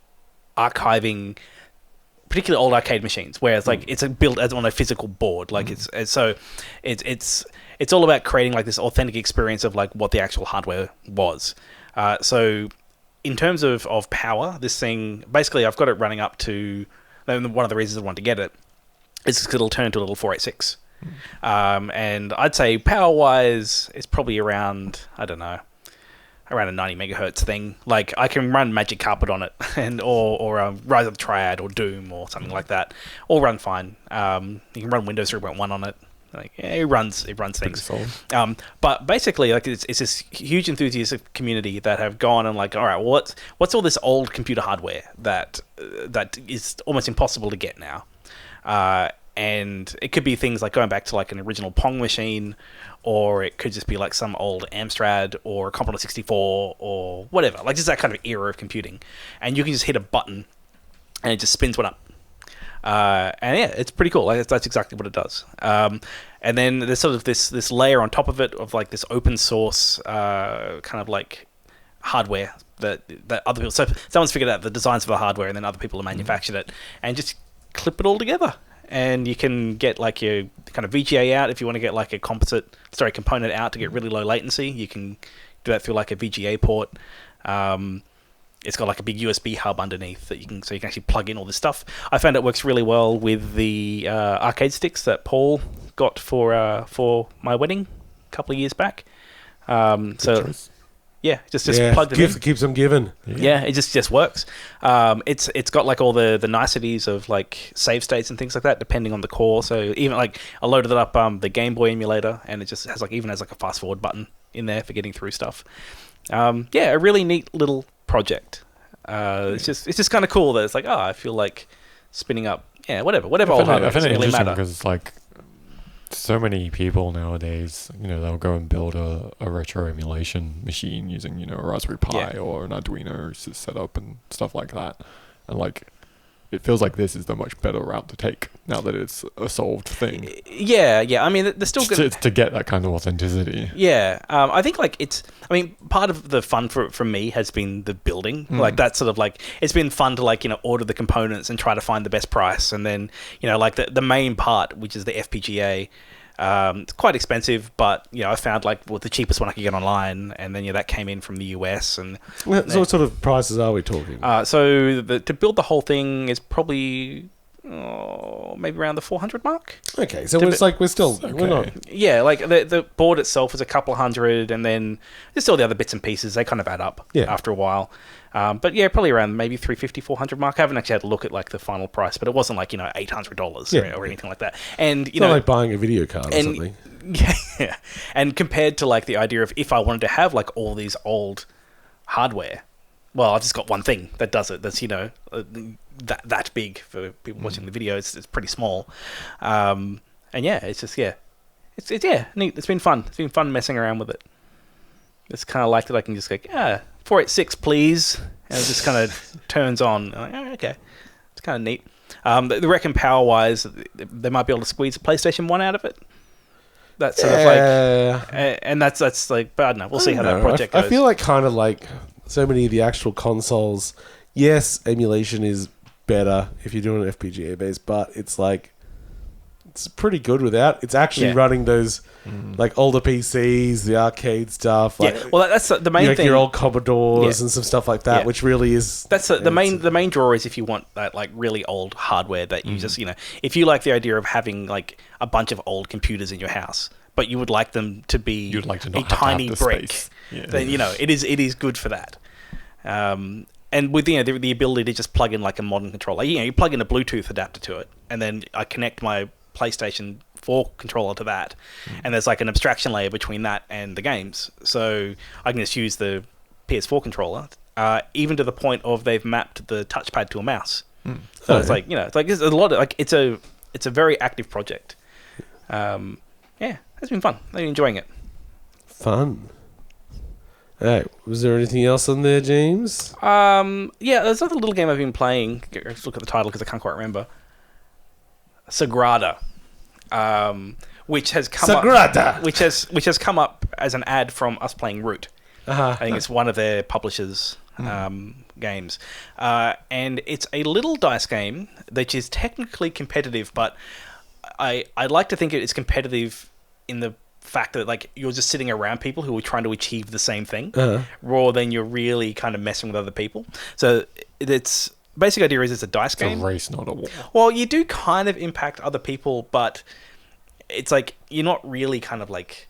archiving particularly old arcade machines, where it's like it's built as on a physical board. Like it's all about creating like this authentic experience of like what the actual hardware was. So in terms of power, this thing basically I've got it running up to, and one of the reasons I want to get it is because it'll turn into a little 486. And I'd say power wise it's probably around, I don't know, around a 90 megahertz thing. Like I can run Magic Carpet on it, and or Rise of the Triad or Doom or something like that. All run fine. You can run Windows 3.1 on it. Like it runs things. But basically, like it's this huge enthusiastic community that have gone and like, all right, well, what's all this old computer hardware that is almost impossible to get now? And it could be things like going back to like an original Pong machine, or it could just be like some old Amstrad or a Commodore 64 or whatever, like just that kind of era of computing. And you can just hit a button and it just spins one up. And yeah, it's pretty cool. Like, that's exactly what it does. And then there's sort of this layer on top of it of like this open source kind of like hardware that other people... So someone's figured out the designs for the hardware, and then other people have manufactured it and just clip it all together. And you can get like your kind of VGA out if you want to get like a component out to get really low latency. You can do that through like a VGA port. It's got like a big USB hub underneath that you can actually plug in all this stuff. I found it works really well with the arcade sticks that Paul got for my wedding a couple of years back. Yeah, just plug them in. Keeps them giving. Yeah, it just works. It's got like all the niceties of like save states and things like that, depending on the core. So even like I loaded it up the Game Boy emulator, and it just has like a fast forward button in there for getting through stuff. A really neat little project. It's just kind of cool that it's like, I feel like spinning up. Yeah, whatever old hardware. I find it really interesting matter. because it's like, so many people nowadays, they'll go and build a retro emulation machine using, a Raspberry Pi or an Arduino to set up and stuff like that. And like, it feels like this is the much better route to take now that it's a solved thing. Yeah. I mean, they're still good to get that kind of authenticity. Yeah, I think like part of the fun for me has been the building. Like that sort of like it's been fun to like order the components and try to find the best price, and then like the main part, which is the FPGA. It's quite expensive, but I found like the cheapest one I could get online, and then that came in from the US. And so what sort of prices are we talking? So to build the whole thing is probably maybe around the 400 mark. Okay, so it's like we're not. Yeah, like the board itself is a couple hundred, and then there's still the other bits and pieces. They kind of add up after a while. But yeah, probably around maybe 350, 400 mark. I haven't actually had a look at like the final price, but it wasn't like $800 or anything like that. And it's not like buying a video card or something. Yeah, and compared to like the idea of if I wanted to have like all these old hardware, well, I've just got one thing that does it. That's that big for people watching the video. It's pretty small, and yeah, it's just it's neat. It's been fun. It's been fun messing around with it. It's kind of like that I can just go 486 please, and it just kind of turns on. Like, okay, it's kind of neat. They reckon power wise, they might be able to squeeze a PlayStation 1 out of it. That's sort of like, and that's like, but I don't know. We'll see how that project goes. I feel like kind of like so many of the actual consoles. Yes, emulation is better if you're doing an FPGA base, but it's like it's pretty good without. It's actually running those like older PCs, the arcade stuff. Like, well, that's the main thing. Your old Commodores and some stuff like that, which really is. That's the main draw is if you want that like really old hardware that you just if you like the idea of having like a bunch of old computers in your house, but you would like them to be a tiny brick, then it is good for that. And with the ability to just plug in like a modern controller, you plug in a Bluetooth adapter to it, and then I connect my PlayStation 4 controller to that, and there's like an abstraction layer between that and the games, so I can just use the PS4 controller, even to the point of they've mapped the touchpad to a mouse. So it's like it's a lot of like it's a very active project. It's been fun. I'm enjoying it. Fun. Hey, was there anything else on there, James? There's another little game I've been playing. Let's look at the title because I can't quite remember. Sagrada, which has come up as an ad from us playing Root. I think it's one of their publishers' games, and it's a little dice game that is technically competitive, but I'd like to think it is competitive in the fact that like you're just sitting around people who are trying to achieve the same thing, rather than you're really kind of messing with other people. So it's basic idea is it's a dice game. It's a race, not a war. Well, you do kind of impact other people, but it's like you're not really kind of like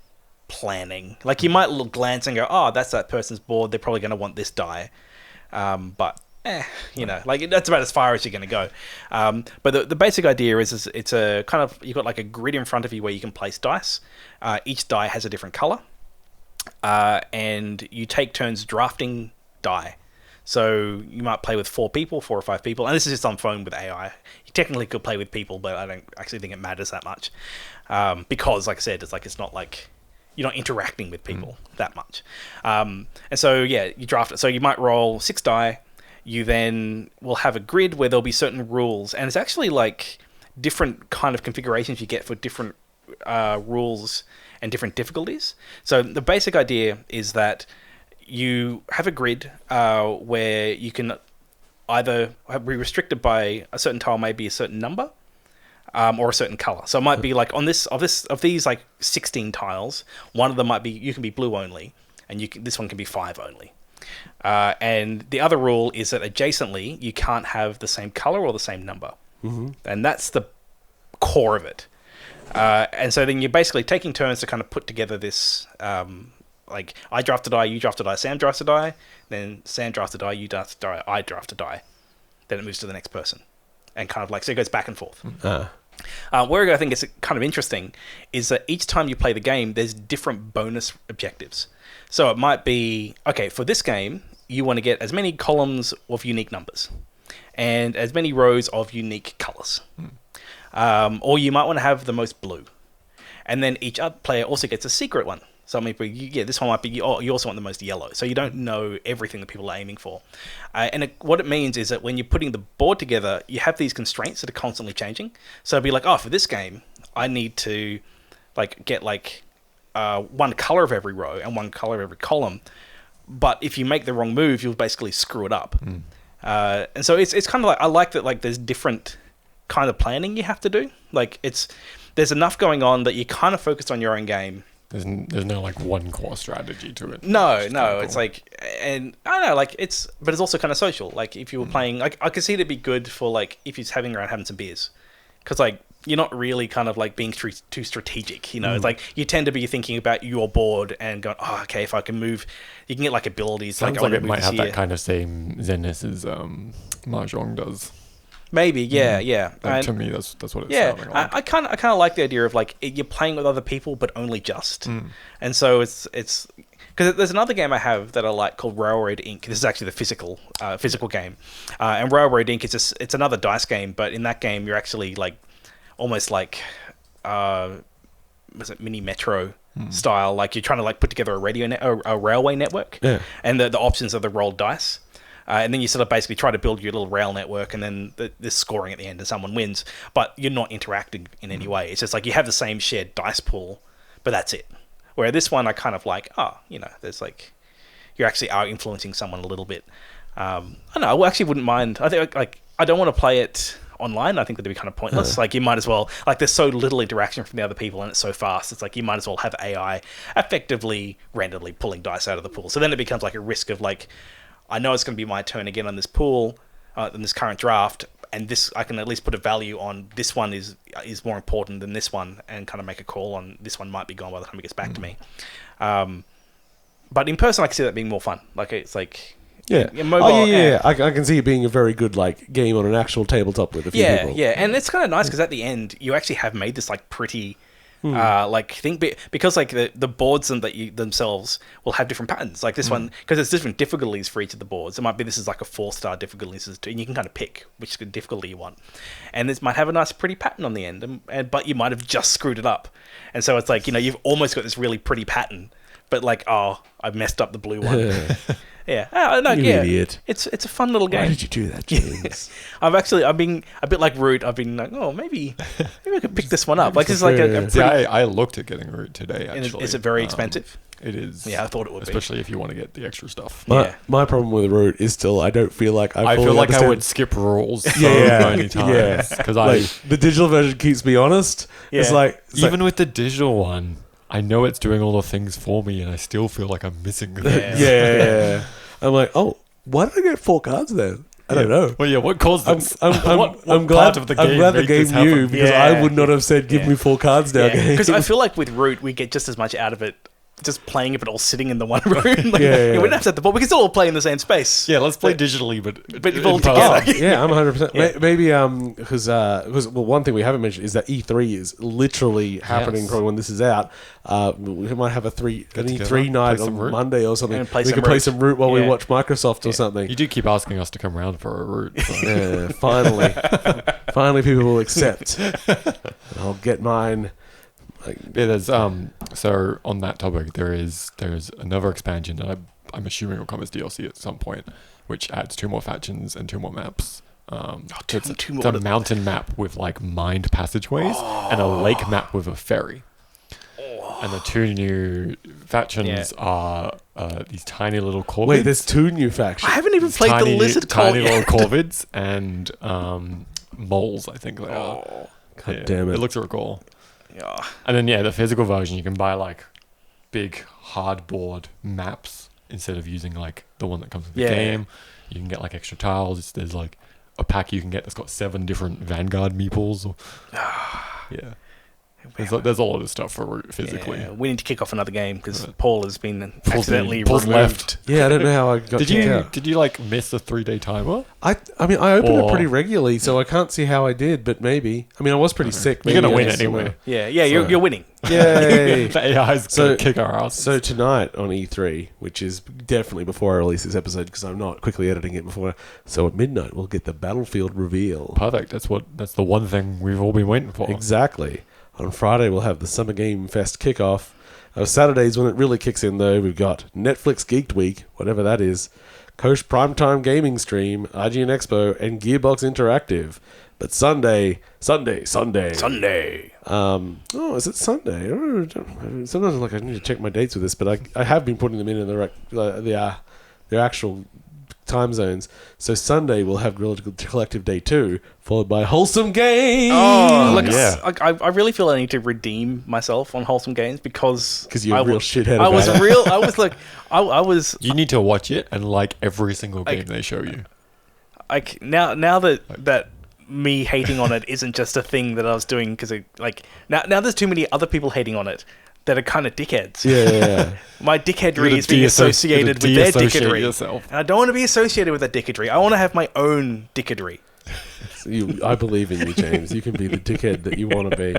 planning. Like you might glance and go, "Oh, that's that person's board. They're probably going to want this die," but like that's about as far as you're going to go. But the basic idea is it's a kind of you've got like a grid in front of you where you can place dice. Each die has a different color, and you take turns drafting die. So you might play with 4 or 5 people, and this is just on phone with AI. You technically could play with people, but I don't actually think it matters that much, because, like I said, it's not like you're not interacting with people that much. And so you draft it. So you might roll 6 die. You then will have a grid where there'll be certain rules, and it's actually like different kind of configurations you get for different rules and different difficulties. So the basic idea is that you have a grid where you can either be restricted by a certain tile, maybe a certain number, or a certain color. So it might be like of these like 16 tiles, one of them might be you can be blue only, and this one can be 5 only. And the other rule is that adjacently you can't have the same color or the same number, and that's the core of it. And so then you're basically taking turns to kind of put together this. Like I draft a die, you draft a die, Sam drafts a die, then Sam drafts a die, you draft a die, I draft a die. Then it moves to the next person, and kind of like so it goes back and forth. Where I think it's kind of interesting is that each time you play the game, there's different bonus objectives. So it might be okay for this game, you want to get as many columns of unique numbers, and as many rows of unique colors, or you might want to have the most blue, and then each other player also gets a secret one. Some people, this one might be. Oh, you also want the most yellow, so you don't know everything that people are aiming for. What it means is that when you're putting the board together, you have these constraints that are constantly changing. So it'd be like, for this game, I need to get one color of every row and one color of every column. But if you make the wrong move, you'll basically screw it up. And so it's kind of like, I like that there's different kind of planning you have to do. There's enough going on that you kind of focus on your own game. There's no one core strategy to it. No, it's and I don't know, but it's also kind of social. If you were playing, I could see it'd be good for if you're having some beers, because you're not really kind of being too strategic. It's you tend to be thinking about your board and going, okay, if I can move, you can get abilities. Sounds like it might have that kind of same zen-ness as Mahjong does. Maybe, yeah. To me, that's what it's sounding like. I kind of like the idea of you're playing with other people, but only just. And so it's because there's another game I have that I like called Railroad Inc. This is actually the physical game, and Railroad Inc. It's another dice game, but in that game you're actually almost was it mini metro style? You're trying to put together a railway network, and the options are the rolled dice. And then you sort of basically try to build your little rail network, and then there's scoring at the end and someone wins. But you're not interacting in any way. It's just you have the same shared dice pool, but that's it. Where this one, I kind of there's you actually are influencing someone a little bit. I don't know, I actually wouldn't mind. I think I don't want to play it online. I think that'd be kind of pointless. You might as well, there's so little interaction from the other people and it's so fast. It's you might as well have AI effectively randomly pulling dice out of the pool. So then it becomes a risk of I know it's going to be my turn again on this pool, in this current draft, and this I can at least put a value on. This one is more important than this one, and kind of make a call on this one might be gone by the time it gets back to me. But in person, I can see that being more fun. It's mobile. I can see it being a very good game on an actual tabletop with a few people. Yeah, and it's kind of nice because at the end you actually have made this pretty. Thing, because the boards themselves will have different patterns. This one, because there's different difficulties for each of the boards. It might be this is a 4-star difficulty, this is 2, and you can kind of pick which difficulty you want. And this might have a nice, pretty pattern on the end, but you might have just screwed it up. And so it's you've almost got this really pretty pattern, but I've messed up the blue one. Yeah, you idiot. It's a fun little game. Why did you do that, James? I've been a bit like Root. I've been maybe I could pick this one up. This is a pretty... I looked at getting Root today, actually. Is it very expensive? It is. Yeah, I thought it would especially if you want to get the extra stuff. My problem with Root is still I don't feel like I feel like understand. I would skip rules so many times. Because the digital version keeps me honest. Yeah. It's even with the digital one, I know it's doing all the things for me, and I still feel like I'm missing things. Yeah. I'm why did I get 4 cards then? I don't know. Well, what caused this? I'm glad the game knew, because I would not have said, give me 4 cards now. Because I feel like with Root, we get just as much out of it just playing it, but all sitting in the one room. We don't have to have the ball. We can still all play in the same space. Yeah, let's play digitally, but all together. Yeah, I'm 100%. Maybe because one thing we haven't mentioned is that E3 is literally happening probably when this is out. We might have an E3 night on Monday or something. We can play some Root while we watch Microsoft or something. You do keep asking us to come around for a Root. So. Yeah, finally people will accept. I'll get mine. There's so on that topic there's another expansion that I'm assuming will come as DLC at some point, which adds 2 more factions and 2 more maps. It's a mountain map with mined passageways and a lake map with a ferry. And the 2 new factions are these tiny little corvids. Wait, there's 2 new factions. I haven't even played the lizard tiny little corvids and moles, I think they are. God damn it. It looks really cool. Yeah. And then the physical version you can buy big hardboard maps instead of using the one that comes with the game. You can get extra tiles. There's a pack you can get that's got 7 different Vanguard meeples. Yeah. There's a lot of stuff for Root physically. Yeah, we need to kick off another game because Paul has been accidentally Paul's removed. left. Yeah, I don't know how I got Did you miss the 3-day timer? I mean, I open it pretty regularly, so I can't see how I did, but maybe. I mean, I was pretty sick. You're going to win anyway. Yeah, you're winning. Yay. The AI's going to kick our ass. So tonight on E3, which is definitely before I release this episode because I'm not quickly editing it before. So at midnight, we'll get the Battlefield reveal. Perfect. That's the one thing we've all been waiting for. Exactly. On Friday, we'll have the Summer Game Fest kickoff. Saturdays, when it really kicks in, though, we've got Netflix Geeked Week, whatever that is, Coach Primetime Gaming Stream, IGN Expo, and Gearbox Interactive. But Sunday. Is it Sunday? I don't know. Sometimes I need to check my dates with this, but I have been putting them in their actual time zones. So Sunday we'll have Gorilla Collective Day 2, followed by Wholesome Games. Oh, look, yeah. I really feel I need to redeem myself on Wholesome Games because you're a real shithead. I was. You need to watch it and like every single game they show you. Now that me hating on it isn't just a thing that I was doing because now there's too many other people hating on it that are kind of dickheads. Yeah. My dickheadry is being associated with their dickheadry. And I don't want to be associated with that dickheadry. I want to have my own dickheadry. I believe in you, James. You can be the dickhead that you want to be.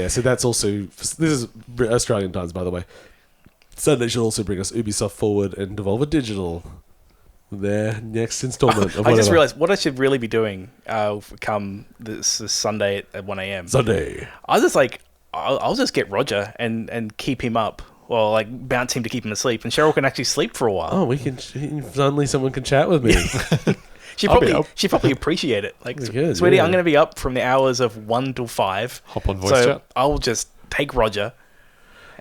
So that's also... This is Australian times, by the way. Sunday should also bring us Ubisoft Forward and Devolver Digital. Their next installment. I just realised what I should really be doing come this Sunday at 1 a.m. Sunday. I was just like... I'll just get Roger and keep him up, or like bounce him to keep him asleep, and Cheryl can actually sleep for a while. Oh, suddenly someone can chat with me. She probably appreciate it. Like, sweetie, I'm going to be up from the hours of 1 till 5. Hop on voice chat. I'll just take Roger,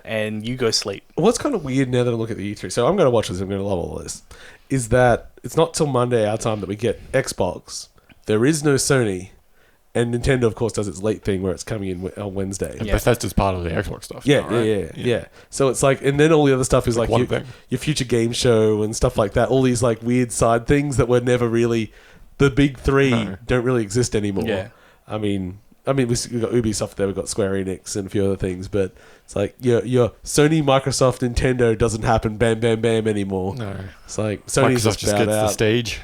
and you go sleep. What's kind of weird now that I look at the E3, so I'm going to watch this, I'm going to love all this, is that it's not till Monday our time that we get Xbox. There is no Sony. And Nintendo, of course, does its late thing where it's coming in on Wednesday. And Bethesda's part of the Xbox stuff. Yeah. So it's like, and then all the other stuff is like your future game show and stuff like that. All these like weird side things that were never really, the big three don't really exist anymore. Yeah. I mean, we've got Ubisoft there, we've got Square Enix and a few other things, but it's like your Sony, Microsoft, Nintendo doesn't happen bam, bam, bam anymore. No. It's like Sony's Microsoft just gets the stage.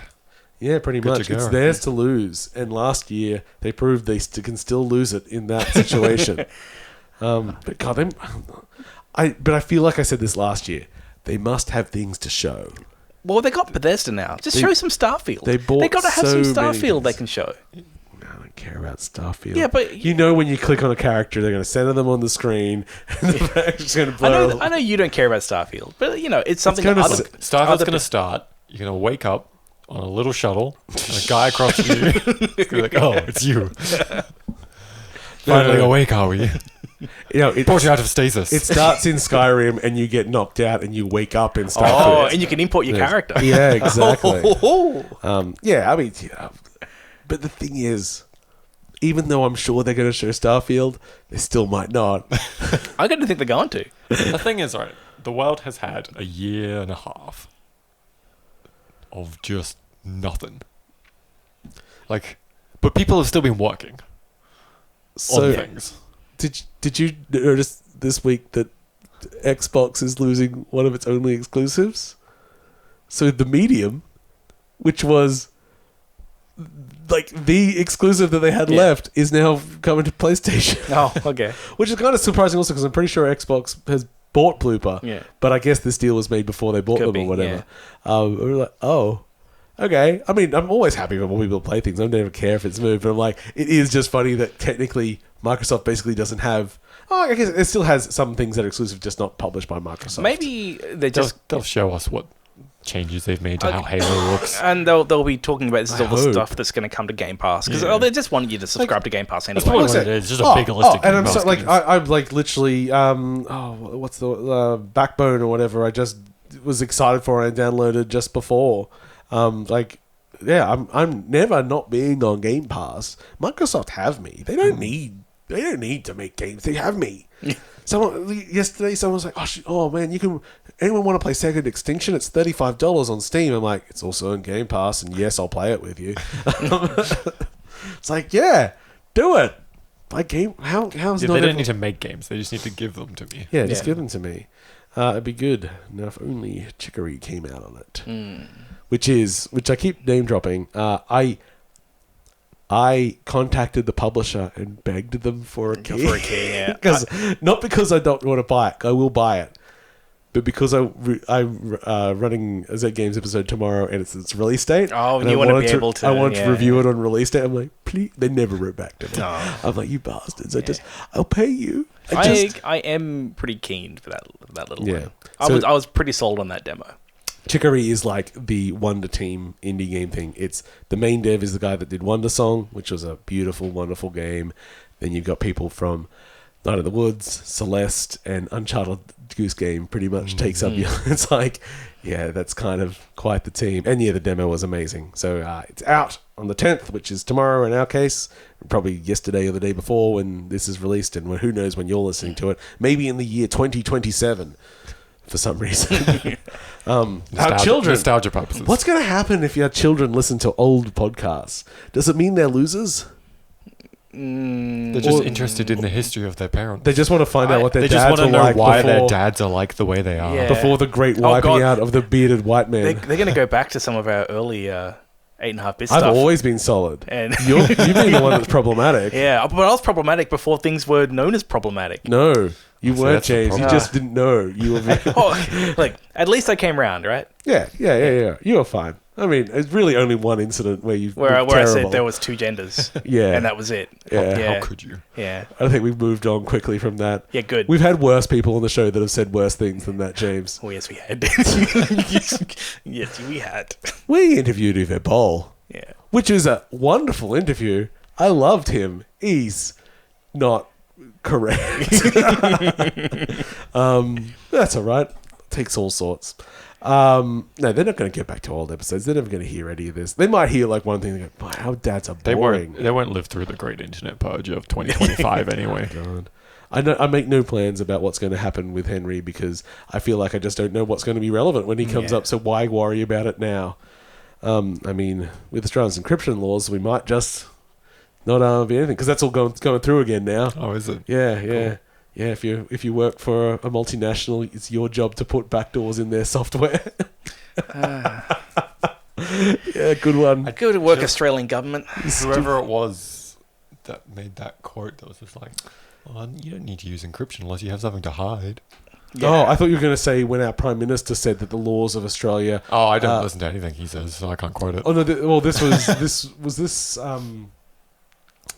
Yeah, pretty much. It's theirs to lose. And last year, they proved they can still lose it in that situation. But God, I feel like I said this last year. They must have things to show. Well, they got Bethesda now. Just show some Starfield. They got to have some Starfield they can show. I don't care about Starfield. Yeah, but when you click on a character, they're going to center them on the screen. And it's going to blow. I know you don't care about Starfield, but it's something. Starfield's going to start. You're going to wake up on a little shuttle, and a guy across from you is like, "Oh, it's you! Finally awake, are we?" It brought you out of stasis. It starts in Skyrim, and you get knocked out, and you wake up in Starfield. Oh, and you can import your character. Yeah, exactly. But the thing is, even though I'm sure they're going to show Starfield, they still might not. I got to think they're going to. The thing is, right, the world has had a year and a half of just nothing. But people have still been working on things. Did you notice this week that Xbox is losing one of its only exclusives? So the Medium, which was like the exclusive that they had left, is now coming to PlayStation. Oh, okay. Which is kind of surprising also because I'm pretty sure Xbox has bought Blooper. Yeah. But I guess this deal was made before they bought them or whatever. We were like, oh, okay. I mean, I'm always happy when people play things. I don't ever care if it's moved. But I'm like, it is just funny that technically Microsoft basically doesn't have... Oh, I guess it still has some things that are exclusive, just not published by Microsoft. Maybe they'll show us what changes they've made to how Halo looks. And they'll be talking about this is all the stuff that's going to come to Game Pass. Because they just want you to subscribe to Game Pass anyway. That's probably what it is. Just a big list of Game and Pass games. I'm like literally... what's the... Backbone or whatever I just was excited for and downloaded just before. I'm never not being on Game Pass. Microsoft have me. They don't need to make games. They have me. Yesterday, someone was like, "Oh man, anyone want to play Second Extinction? It's $35 on Steam." I'm like, "It's also on Game Pass, and yes, I'll play it with you." It's like, yeah, do it. Like game, how's they don't need to make games. They just need to give them to me. Yeah, just give them to me. It'd be good. Now, if only Chicory came out on it. Which I keep name dropping. I contacted the publisher and begged them for a key. For a key, yeah. Not because I don't want to buy it. I will buy it. but because I'm running a Z Games episode tomorrow and it's its release date. Oh, and you want to be able to. I want to review it on release date. I'm like, please. They never wrote back to me. Oh. I'm like, you bastards. I'll pay you. I am pretty keen for that little one. I was pretty sold on that demo. Chicory is like the Wonder Team indie game thing. It's the main dev is the guy that did Wonder Song, which was a beautiful, wonderful game. Then you've got people from Night of the Woods, Celeste, and Uncharted Goose Game pretty much takes up your... It's like, yeah, that's kind of quite the team. And yeah, the demo was amazing. So it's out on the 10th, which is tomorrow in our case. Probably yesterday or the day before when this is released. And who knows when you're listening to it. Maybe in the year 2027 for some reason. Our children... Nostalgia purposes. What's going to happen if your children listen to old podcasts? Does it mean they're losers? They're just interested in the history of their parents. They just want to find out what their They dads just want to were know like why before, their dads are like the way they are. Yeah. before the great wiping out of the bearded white man. They're going to go back to some of our early 8.5-bit I've stuff. always been solid. And You've been the one that's problematic. yeah, but I was problematic before things were known as problematic. No, you So weren't, that's the James. You problem. just didn't know. You were. Oh, like, at least I came round, right? Yeah. You were fine. I mean, it's really only one incident where you Where I said there was two genders. Yeah. And that was it. Yeah. How could you? Yeah. I think we've moved on quickly from that. Yeah, good. We've had worse people on the show that have said worse things than that, James. Oh, yes, we had. Yes, we had. We interviewed Uwe Boll, Yeah. which is a wonderful interview. I loved him. He's not correct. That's all right. Takes all sorts. No, they're not going to get back to old episodes. They're never going to hear any of this. They might hear like one thing and go, "Wow, our dads are boring." They won't live through the great internet purge of 2025 anyway. God. I make no plans about what's going to happen with Henry because I feel like I just don't know what's going to be relevant when he comes up. So why worry about it now? I mean, with Australia's encryption laws, we might just not be anything because that's all going through again now. Oh, is it? Yeah. Cool. Yeah, if you work for a multinational, it's your job to put backdoors in their software. Yeah, good one. I'd go to work Australian government. Whoever it was that made that quote that was just like, well, you don't need to use encryption unless you have something to hide. Yeah. Oh, I thought you were going to say when our Prime Minister said that the laws of Australia... Oh, I don't listen to anything he says, so I can't quote it. Oh, no, this was...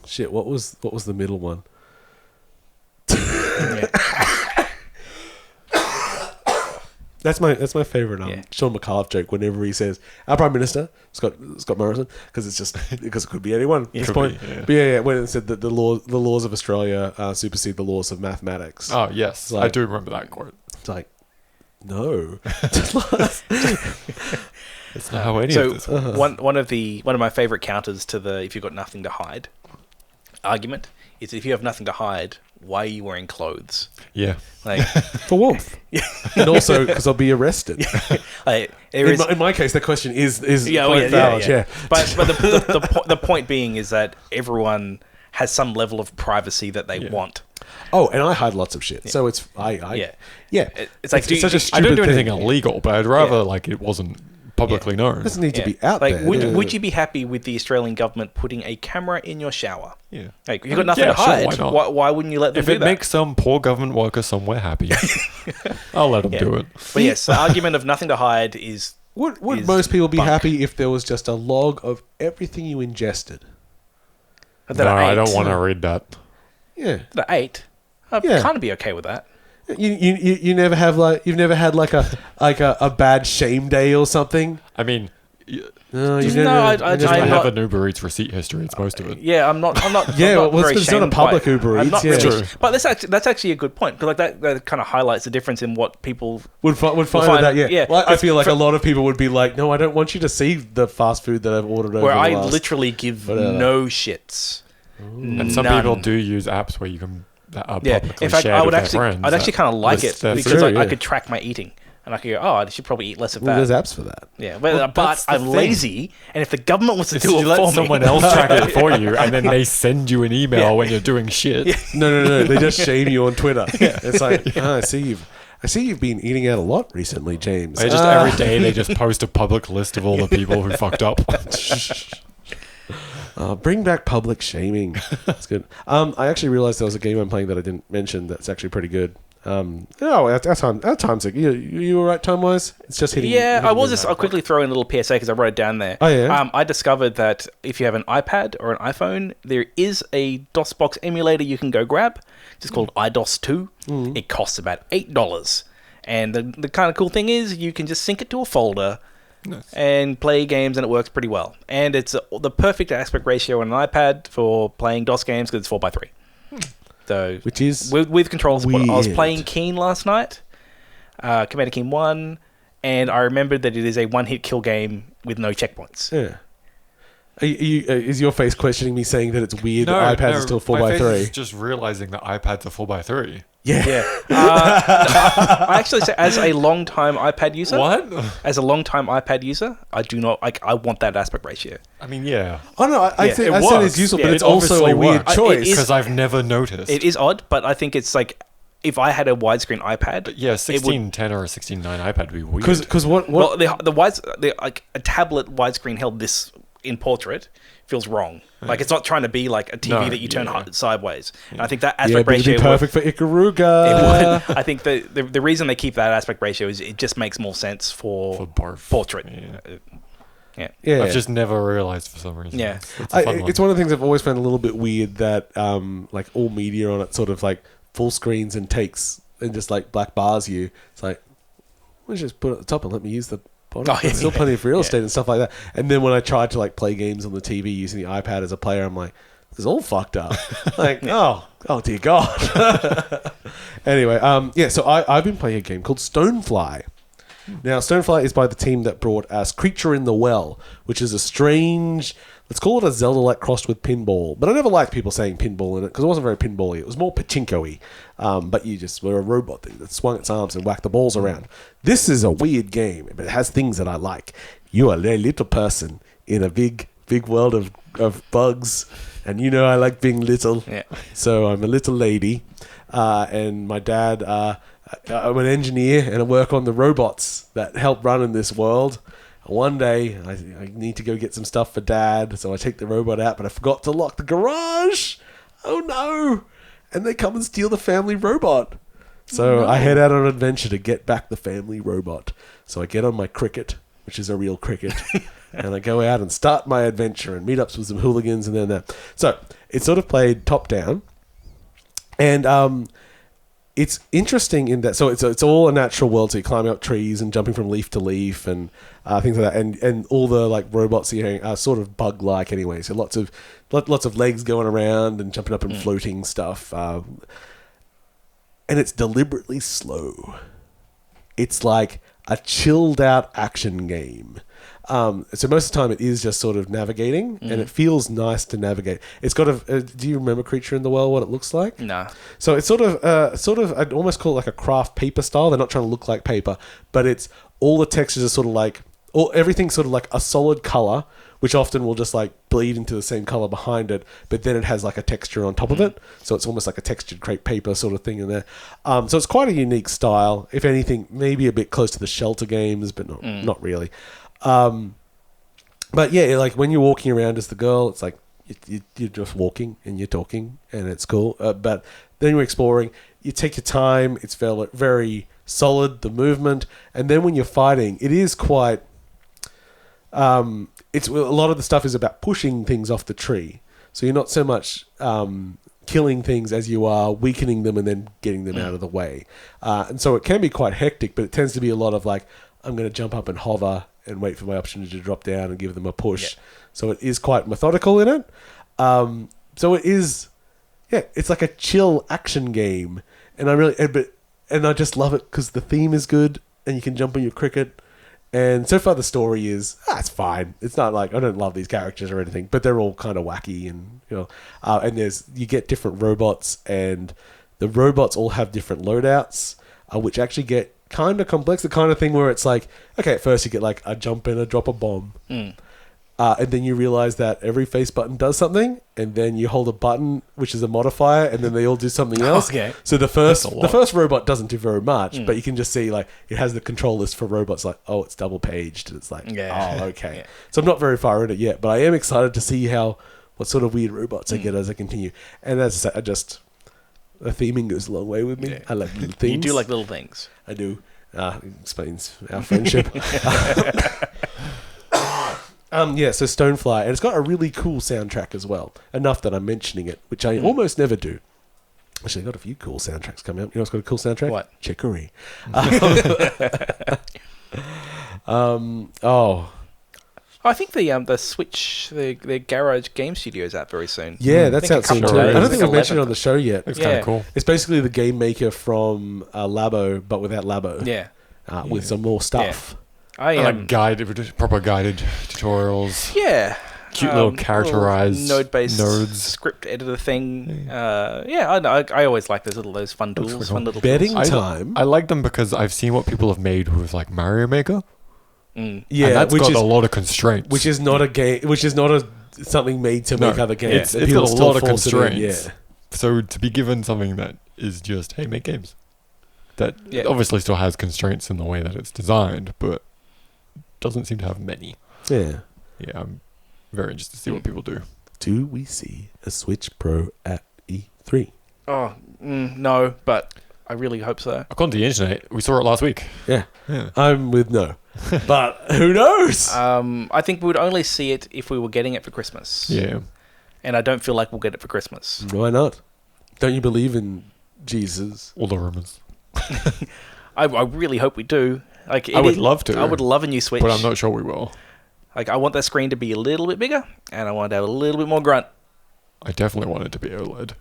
shit, what was the middle one? Yeah. That's my favourite Sean McAuliffe joke whenever he says our Prime Minister Scott Morrison because it could be anyone at this point. But when it said that the laws of Australia supersede the laws of mathematics. Oh yes, like, I do remember that quote. It's like no. It's not how any of this works. one of my favourite counters to the if you've got nothing to hide argument is if you have nothing to hide, why are you wearing clothes? Yeah. Like for warmth. And also because I'll be arrested. Like, in my case, the question is valid. Yeah. But the point being is that everyone has some level of privacy that they want. Oh, and I hide lots of shit. So it's It's like it's such a stupid I don't do anything illegal, but I'd rather like it wasn't publicly known. It doesn't need to be out there. Would you be happy with the Australian government putting a camera in your shower? Yeah. Like, you've got nothing to hide. Sure, why not? Why wouldn't you let them do that? If it makes some poor government worker somewhere happy, I'll let them do it. But yes, the argument of nothing to hide is... Would most people be bunk. happy if there was just a log of everything you ingested? That No, I I don't want to read that. Yeah. That I ate. I'd kind of be okay with that. You never have you've never had a bad shame day or something? I mean... No, I have an Uber Eats receipt history. It's most of it. Yeah, I'm not. Yeah, I'm not it's not a public Uber Eats. Yeah, true. But that's actually a good point because that kind of highlights the difference in what people would find that. Yeah, well, I feel like a lot of people would be like, "No, I don't want you to see the fast food that I've ordered." Where I literally give no shits. And some people do use apps where you can publicly in fact, share with their friends. I'd actually kind of like it that's because true, I could track my eating. And I could go, I should probably eat less of that. There's apps for that. Yeah, but I'm lazy, and if the government wants to do it let for someone me... else track it for you, and then they send you an email when you're doing shit. Yeah. No. They just shame you on Twitter. It's like, I see you've been eating out a lot recently, James. They just every day they just post a public list of all the people who fucked up. Bring back public shaming. That's good. I actually realized there was a game I'm playing that I didn't mention that's actually pretty good. Our time's like, you all right time wise? It's just hitting. Yeah, I'll quickly throw in a little PSA because I wrote it down there. Oh yeah. I discovered that if you have an iPad or an iPhone, there is a DOSBox emulator you can go grab. It's called iDOS 2. It costs about $8, and the kind of cool thing is you can just sync it to a folder. Nice. And play games, and it works pretty well. And it's the perfect aspect ratio on an iPad for playing DOS games because it's 4:3. So, which is with controller support. weird. I was playing Keen last night, Commander Keen 1, and I remembered that it is a one-hit kill game with no checkpoints. Yeah. Is your face questioning me saying that it's weird that iPads are still 4:3? My face is just realizing that iPads are 4:3. Yeah. I actually say, as a long-time iPad user... What? As a long-time iPad user, I do not... I want that aspect ratio. I mean, yeah. Oh, no, I said it's useful, but it's it also a weird choice. Because I've never noticed. It is odd, but I think it's like... If I had a widescreen iPad... But yeah, 1610 or a 16:9 iPad would be weird. Because what... Well, a tablet widescreen held this in portrait feels wrong. Like, it's not trying to be like a TV that you turn sideways. Yeah. And I think that aspect ratio... it'd be perfect for Ikaruga. It would. I think the reason they keep that aspect ratio is it just makes more sense for portrait. Yeah. I've just never realized for some reason. Yeah. It's one of the things I've always found a little bit weird that like all media on it sort of like full screens and takes and just like black bars you. It's like, why don't you just put it at the top and let me use the bottom? There's still plenty of real estate and stuff like that. And then when I tried to like play games on the TV using the iPad as a player, I'm like, this is all fucked up. Like, oh dear God. Anyway, so I've been playing a game called Stonefly. Now, Stonefly is by the team that brought us Creature in the Well, which is a strange... Let's call it a Zelda-like crossed with pinball. But I never liked people saying pinball in it because it wasn't very pinball-y. It was more pachinko-y. But you just were a robot thing that swung its arms and whacked the balls around. This is a weird game, but it has things that I like. You are a little person in a big world of bugs. And you know I like being little. Yeah. So I'm a little lady. And my dad... I'm an engineer and I work on the robots that help run in this world. One day, I need to go get some stuff for Dad, so I take the robot out, but I forgot to lock the garage. Oh no! And they come and steal the family robot. So I head out on an adventure to get back the family robot. So I get on my cricket, which is a real cricket, and I go out and start my adventure and meet up with some hooligans and then that. So it's sort of played top down, and it's interesting in that, so it's all a natural world, so you're climbing up trees and jumping from leaf to leaf and things like that, and all the like robots you're hearing are sort of bug-like anyway, so lots of legs going around and jumping up and floating stuff, and it's deliberately slow. It's like a chilled out action game. So most of the time it is just sort of navigating, and it feels nice to navigate. It's got do you remember Creature in the Well, what it looks like? No. So it's sort of, I'd almost call it like a craft paper style. They're not trying to look like paper, but it's all the textures are sort of like, everything's sort of like a solid color, which often will just like bleed into the same color behind it, but then it has like a texture on top of it. So it's almost like a textured crepe paper sort of thing in there. So it's quite a unique style. If anything, maybe a bit close to the Shelter games, but not really. But yeah, like when you're walking around as the girl, it's like you're just walking and you're talking and it's cool. But then you're exploring, you take your time. It's very, very solid, the movement. And then when you're fighting, it is quite, it's a lot of the stuff is about pushing things off the tree. So you're not so much, killing things as you are weakening them and then getting them out of the way. And so it can be quite hectic, but it tends to be a lot of like, I'm going to jump up and hover and wait for my option to drop down and give them a push. Yeah. So it is quite methodical in it. So it is, it's like a chill action game. And I just love it because the theme is good and you can jump on your cricket. And so far the story is, it's fine. It's not like, I don't love these characters or anything, but they're all kind of wacky and, and you get different robots and the robots all have different loadouts, which actually get kind of complex, the kind of thing where it's like, okay, at first you get like a jump and a drop a bomb, and then you realize that every face button does something, and then you hold a button which is a modifier, and then they all do something else. Okay. So the first robot doesn't do very much, but you can just see like it has the control list for robots, like it's double paged, and it's like okay. Yeah. So I'm not very far in it yet, but I am excited to see what sort of weird robots I get as I continue. And as I said, The theming goes a long way with me. Yeah. I like little things. You do like little things. I do. It explains our friendship. So Stonefly, and it's got a really cool soundtrack as well. Enough that I'm mentioning it, which I almost never do. Actually, I got a few cool soundtracks coming up. You know what's got a cool soundtrack? What? Chicory. I think the Switch, the Garage Game Studio's out very soon. Yeah, I that's think a out soon too. couple of I days, don't think like I've mentioned it on 11th. the show yet. It's kind Yeah. of cool. It's basically the game maker from Labo, but without Labo. Yeah. With some more stuff. I And like proper guided tutorials. Yeah. Cute little characterized node-based nodes. script editor thing. I always like those fun tools, pretty fun cool. little Betting tools. time. I like them because I've seen what people have made with like Mario Maker. Yeah, and that's which got is a lot of constraints. which is not a game. Which is not something made to make other games. It's People got a still lot of force it in, constraints. So to be given something that is just, hey, make games. That obviously still has constraints in the way that it's designed, but doesn't seem to have many. Yeah. Yeah, I'm very interested to see what people do. Do we see a Switch Pro at E3? Oh, no, but I really hope so. According to the internet, we saw it last week. Yeah. Yeah. I'm with no. But who knows? I think we would only see it if we were getting it for Christmas. Yeah. And I don't feel like we'll get it for Christmas. Why not? Don't you believe in Jesus? All the rumors. I really hope we do. Like, I would love to. I would love a new Switch. But I'm not sure we will. Like, I want that screen to be a little bit bigger, and I want to have a little bit more grunt. I definitely want it to be OLED.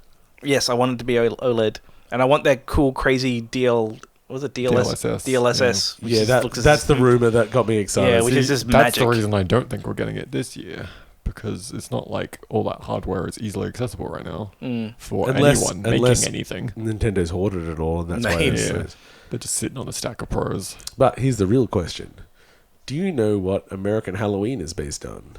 Yes, I want it to be OLED. And I want that cool, crazy DLSS. DLSS. which Yeah, is- looks that's the rumor that got me excited. Yeah, which is just That's magic. the reason I don't think we're getting it this year. Because it's not like all that hardware is easily accessible right now for anyone making anything. Nintendo's hoarded it all, and that's why Nice. it's They're just sitting on a stack of pros. But here's the real question. Do you know what American Halloween is based on?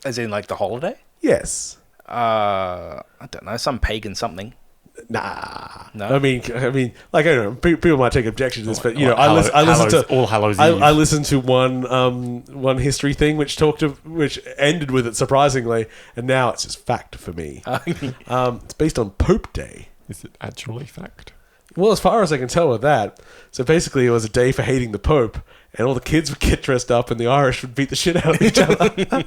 As in, like, the holiday? Yes. I don't know. Some pagan something. Nah. No? I mean, like, I don't know. People might take objection to this, but, you know, I listen to All Hallows I Eve. listened to one history thing which ended with it surprisingly, and now it's just fact for me. It's based on Pope Day. Is it actually fact? Well, as far as I can tell with that, so basically it was a day for hating the Pope, and all the kids would get dressed up, and the Irish would beat the shit out of each other.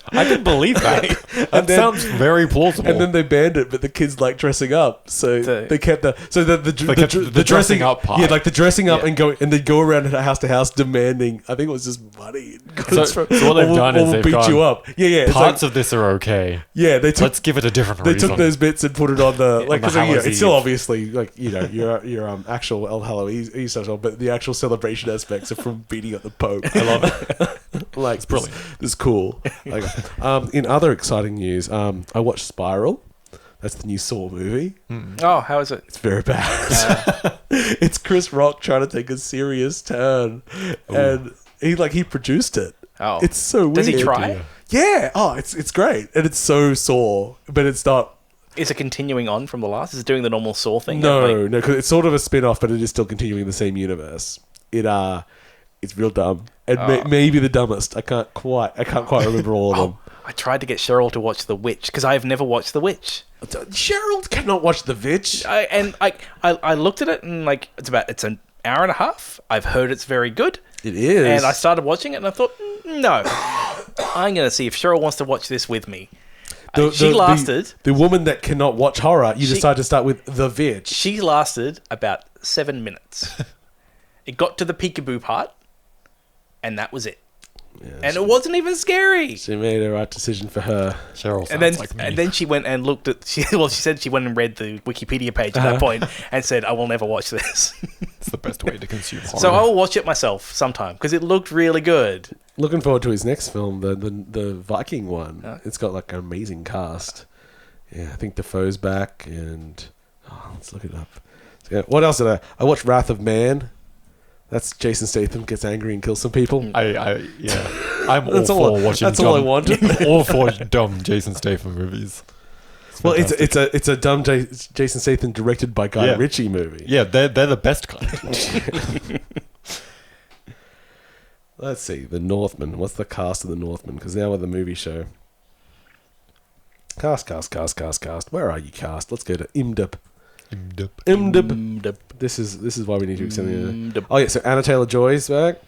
I can believe that. That then- sounds very plausible. And then they banned it, but the kids like dressing up, so they kept the dressing up part. Yeah, like the dressing up Yeah. and they'd go around house to house demanding. I think it was just money. So what they've done is they've beat gone, you up. Yeah, yeah. it's Parts like- of this are okay. yeah, they took Let's give it a different they reason. took those bits and put it on the like the because Hallows it's still Eve. obviously like your actual El Hallows Eve, but the actual celebration aspects are from beating up the Pope. I love it. Like it's brilliant. This is cool. Like, in other exciting news, I watched Spiral. That's the new Saw movie. Oh, how is it? It's very bad. It's Chris Rock trying to take a serious turn, and he produced it. Oh. It's so weird. Does he try? Yeah. Oh, it's great, and it's so Saw, but it's not. Is it continuing on from the last? Is it doing the normal Saw thing? No, because it's sort of a spin-off, but it is still continuing the same universe. It's real dumb, and maybe the dumbest. I can't quite remember all of them. I tried to get Cheryl to watch The Witch because I have never watched The Witch. Cheryl cannot watch The Witch. I looked at it and like it's an hour and a half. I've heard it's very good. It is, And I started watching it and I thought, no, I'm going to see if Cheryl wants to watch this with me. She lasted. The woman that cannot watch horror. You decide to start with The Witch. She lasted about 7 minutes. It got to the peekaboo part, and that was it. Yeah, And it wasn't even scary. she made the right decision for her. Cheryl sounds And then, like me. and then she went and looked at. She said she went and read the Wikipedia page at that point and said, "I will never watch this." It's the best way to consume horror. So I will watch it myself sometime because it looked really good. Looking forward to his next film, the Viking one. It's got like an amazing cast. Yeah, I think Defoe's back, and let's look it up. So, what else did I watched Wrath of Man. That's Jason Statham gets angry and kills some people. I'm all That's all for I- watching. that's all I wanted. all for dumb Jason Statham movies. Well, fantastic. it's a dumb Jason Statham directed by Guy Ritchie movie. Yeah, they're the best kind. Let's see, The Northman. What's the cast of The Northman? Because now we're the movie show. Cast. Where are you, Cast? Let's go to IMDb. This is why we need to extend the... Oh, yeah, so Anna Taylor-Joy's back.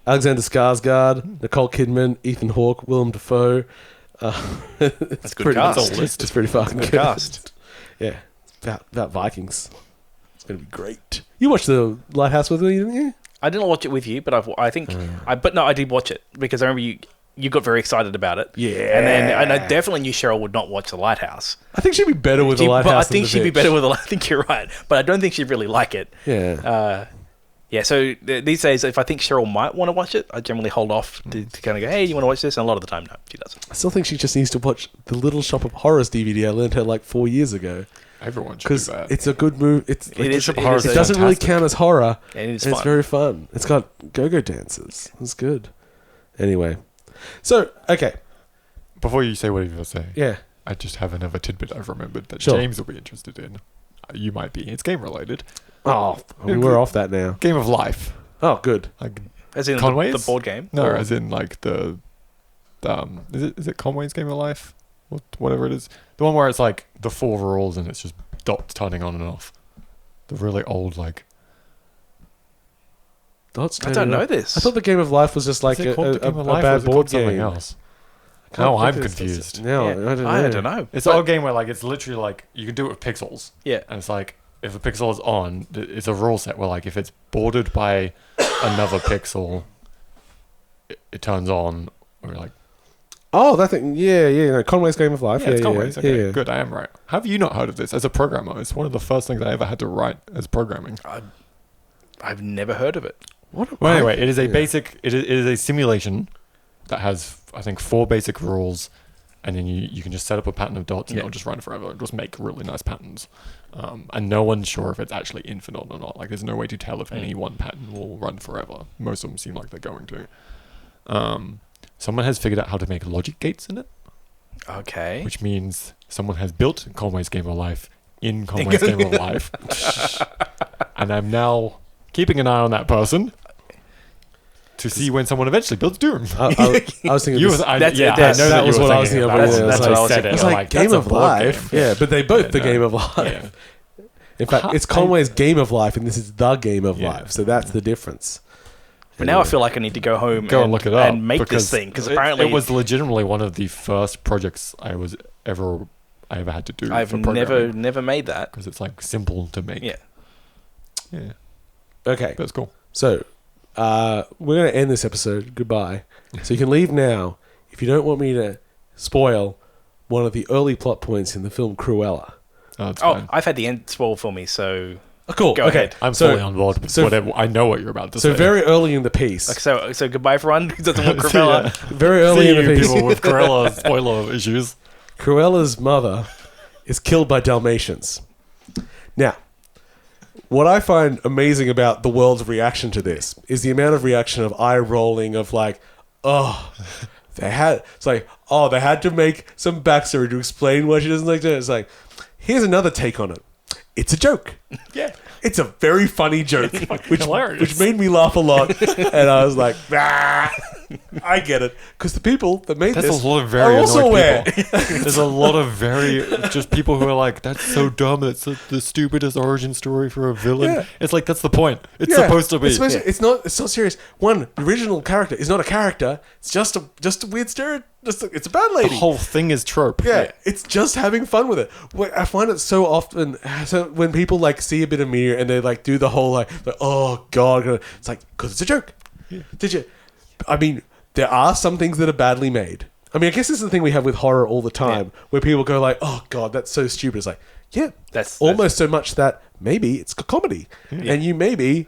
Alexander Skarsgård, Nicole Kidman, Ethan Hawke, Willem Dafoe. That's good cast. It's pretty fucking good. Cast. Yeah, it's about Vikings. It's going to be great. You watched The Lighthouse with me, didn't you? I didn't watch it with you, but I did watch it because I remember you got very excited about it. Yeah. And I definitely knew Cheryl would not watch The Lighthouse. I think she'd be better with The Lighthouse. I think she'd be better with I think you're right, but I don't think she'd really like it. Yeah. Yeah, so these days, if I think Cheryl might want to watch it, I generally hold off to kind of go, hey, you want to watch this? And a lot of the time, no, she doesn't. I still think she just needs to watch the Little Shop of Horrors DVD I lent her like 4 years ago. Everyone should do that. Because it's a good movie. It doesn't fantastic. really count as horror. And it's It's very fun. It's got go-go dances. It's good. Anyway. So, okay. Before you say whatever you say, Yeah. I just have another tidbit I've remembered that Sure. James will be interested in. You might be. It's game related. Oh, we're off that now. Game of Life. Oh, good. Like As in Conway's? the board game? No, as in like the is it Conway's Game of Life? Whatever it is. The one where it's like the 4 rules and it's just dots turning on and off. The really old like Dots I don't know this. I thought the Game of Life was just like Is a it called the Game of Life or bad is it board called something game. else? Can't No, I'm think of it. confused. No, Yeah, I don't know. It's an old game where like it's literally like you can do it with pixels. Yeah. And it's like if a pixel is on, it's a rule set where like if it's bordered by another pixel, it turns on. Or like Oh, that thing. Yeah. No, Conway's Game of Life. yeah, it's Conway's. Okay, yeah. good. I am right. Have you not heard of this as a programmer? It's one of the first things I ever had to write as programming. I've never heard of it. What? Well, anyway, it is a Yeah. basic. It is a simulation that has I think 4 basic rules, and then you can just set up a pattern of dots and Yeah. it'll just run forever. It'll just make really nice patterns. And no one's sure if it's actually infinite or not. Like, there's no way to tell if any one pattern will run forever. Most of them seem like they're going to. Someone has figured out how to make logic gates in it, Okay. which means someone has built Conway's Game of Life in Conway's Game of Life. And I'm now keeping an eye on that person to see when someone eventually builds Doom. I was thinking You this- was, I, That's- yeah, that's- I know that that was you were what I was thinking thinking of. about. That's Yeah, what I I was said thinking. It's it. like Like, Game that's a of board Life. game. Yeah, but they both Yeah, the no. Game of Life. Yeah. In fact, it's Conway's Game of Life, and this is the Game of Yeah. Life. So that's the difference. But now I feel like I need to go home Go and look it up and make this thing because it- apparently it was legitimately one of the first projects I ever had to do. I've for programming, never made that. because it's like simple to make. Yeah. Yeah, Okay, that's cool. so we're going to end this episode. Goodbye. So you can leave now if you don't want me to spoil one of the early plot points in the film Cruella. That's Oh, fine. I've had the end spoil for me, so Oh, cool. Go okay, ahead. I'm so, fully on board with so- whatever. I know what you're about to say. So very early in the piece, so goodbye everyone who doesn't want See ya. Cruella. very early See in the you piece, people with Cruella spoiler issues. Cruella's mother is killed by Dalmatians. Now, what I find amazing about the world's reaction to this is the amount of reaction of eye rolling of like, oh, they had to make some backstory to explain why she doesn't like it. It's like, here's another take on it. It's a joke. Yeah. It's a very funny joke, which hilarious. made me laugh a lot. And I was like, I get it. Because the people that made There's this a lot of are very also annoyed aware. people. There's a lot of very just people who are like, that's so dumb. That's the stupidest origin story for a villain. Yeah. It's like that's the point. It's Yeah, supposed to be. It's not serious. One, the original character is not a character. It's just a weird stereotype. It's a bad The lady. whole thing is trope. Yeah, it's just having fun with it. I find it so often. So when people like see a bit of media and they like do the whole like oh god, it's like because it's a joke. Yeah. Did you? I mean, there are some things that are badly made. I mean, I guess this is the thing we have with horror all the time, where people go like, "Oh God, that's so stupid." It's like, yeah, That's almost so much that maybe it's a comedy, and you maybe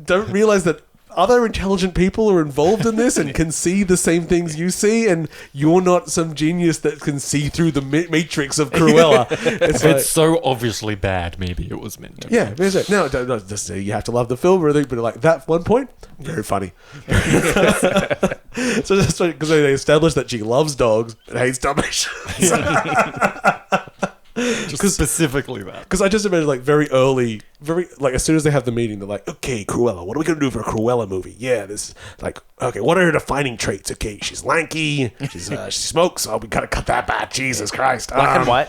don't realize that other intelligent people are involved in this and can see the same things you see, and you're not some genius that can see through the matrix of Cruella. It's If like, it's so obviously bad, maybe it was meant to. yeah, there's it. No, don't just say you have to love the film or anything, but like that one point, very funny. So that's because they established that she loves dogs and hates Dalmatians. Just specifically that. Because I just imagine, like, very early, as soon as they have the meeting, they're like, okay, Cruella, what are we going to do for a Cruella movie? Yeah, this, like, okay, what are her defining traits? Okay, she's lanky, she smokes, oh, we got to cut that back, Jesus Christ. Black and white?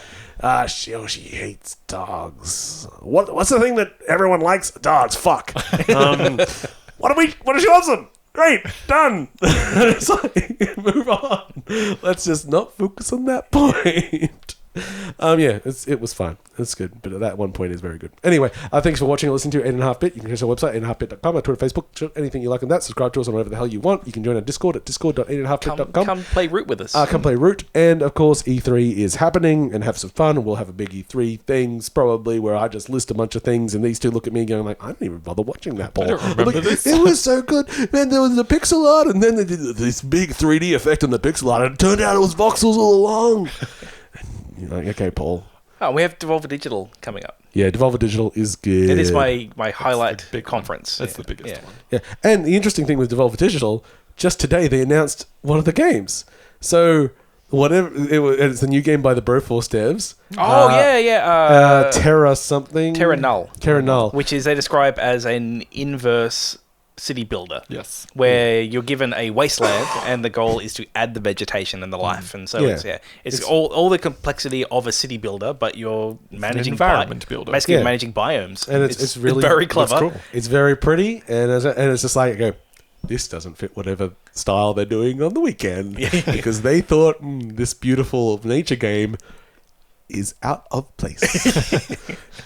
She hates dogs. What's the thing that everyone likes? Dogs, fuck. What if she loves them? Great, done. It's like, move on. Let's just not focus on that point. It was fine. It's good, but that one point is very good. Anyway, thanks for watching and listening to 8.5bit. You can catch our website, 8.5bit.com, our Twitter, Facebook, anything you like on that. Subscribe to us on whatever the hell you want. You can join our Discord at discord.8.5bit.com. Come play Root with us. Come play Root. And, of course, E3 is happening, and have some fun. We'll have a big E3 things, probably, where I just list a bunch of things, and these two look at me going like, I didn't even bother watching that, Paul. I don't remember this. It was so good. Man, there was the pixel art, and then they did this big 3D effect on the pixel art, and it turned out it was voxels all along. You're like, okay, Paul. Oh, we have Devolver Digital coming up. Yeah, Devolver Digital is good. It is my highlight big conference. That's the biggest one. Yeah, and the interesting thing with Devolver Digital, just today they announced one of the games. So whatever it's the new game by the Broforce devs. Terra something. Terra Null. Terra Null, which is they describe as an inverse city builder. Yes. Where you're given a wasteland and the goal is to add the vegetation and the life. And so it's all the complexity of a city builder, but you're managing environment builder. Basically managing biomes. And it's really very clever. It's, cool. It's very pretty, and it's just like, this doesn't fit whatever style they're doing on the weekend. Because they thought this beautiful nature game is out of place.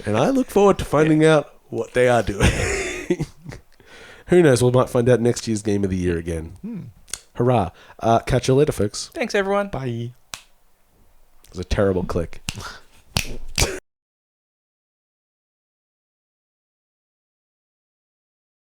And I look forward to finding out what they are doing. Who knows? We might find out next year's Game of the Year again. Hurrah. Catch you later, folks. Thanks, everyone. Bye. It was a terrible click.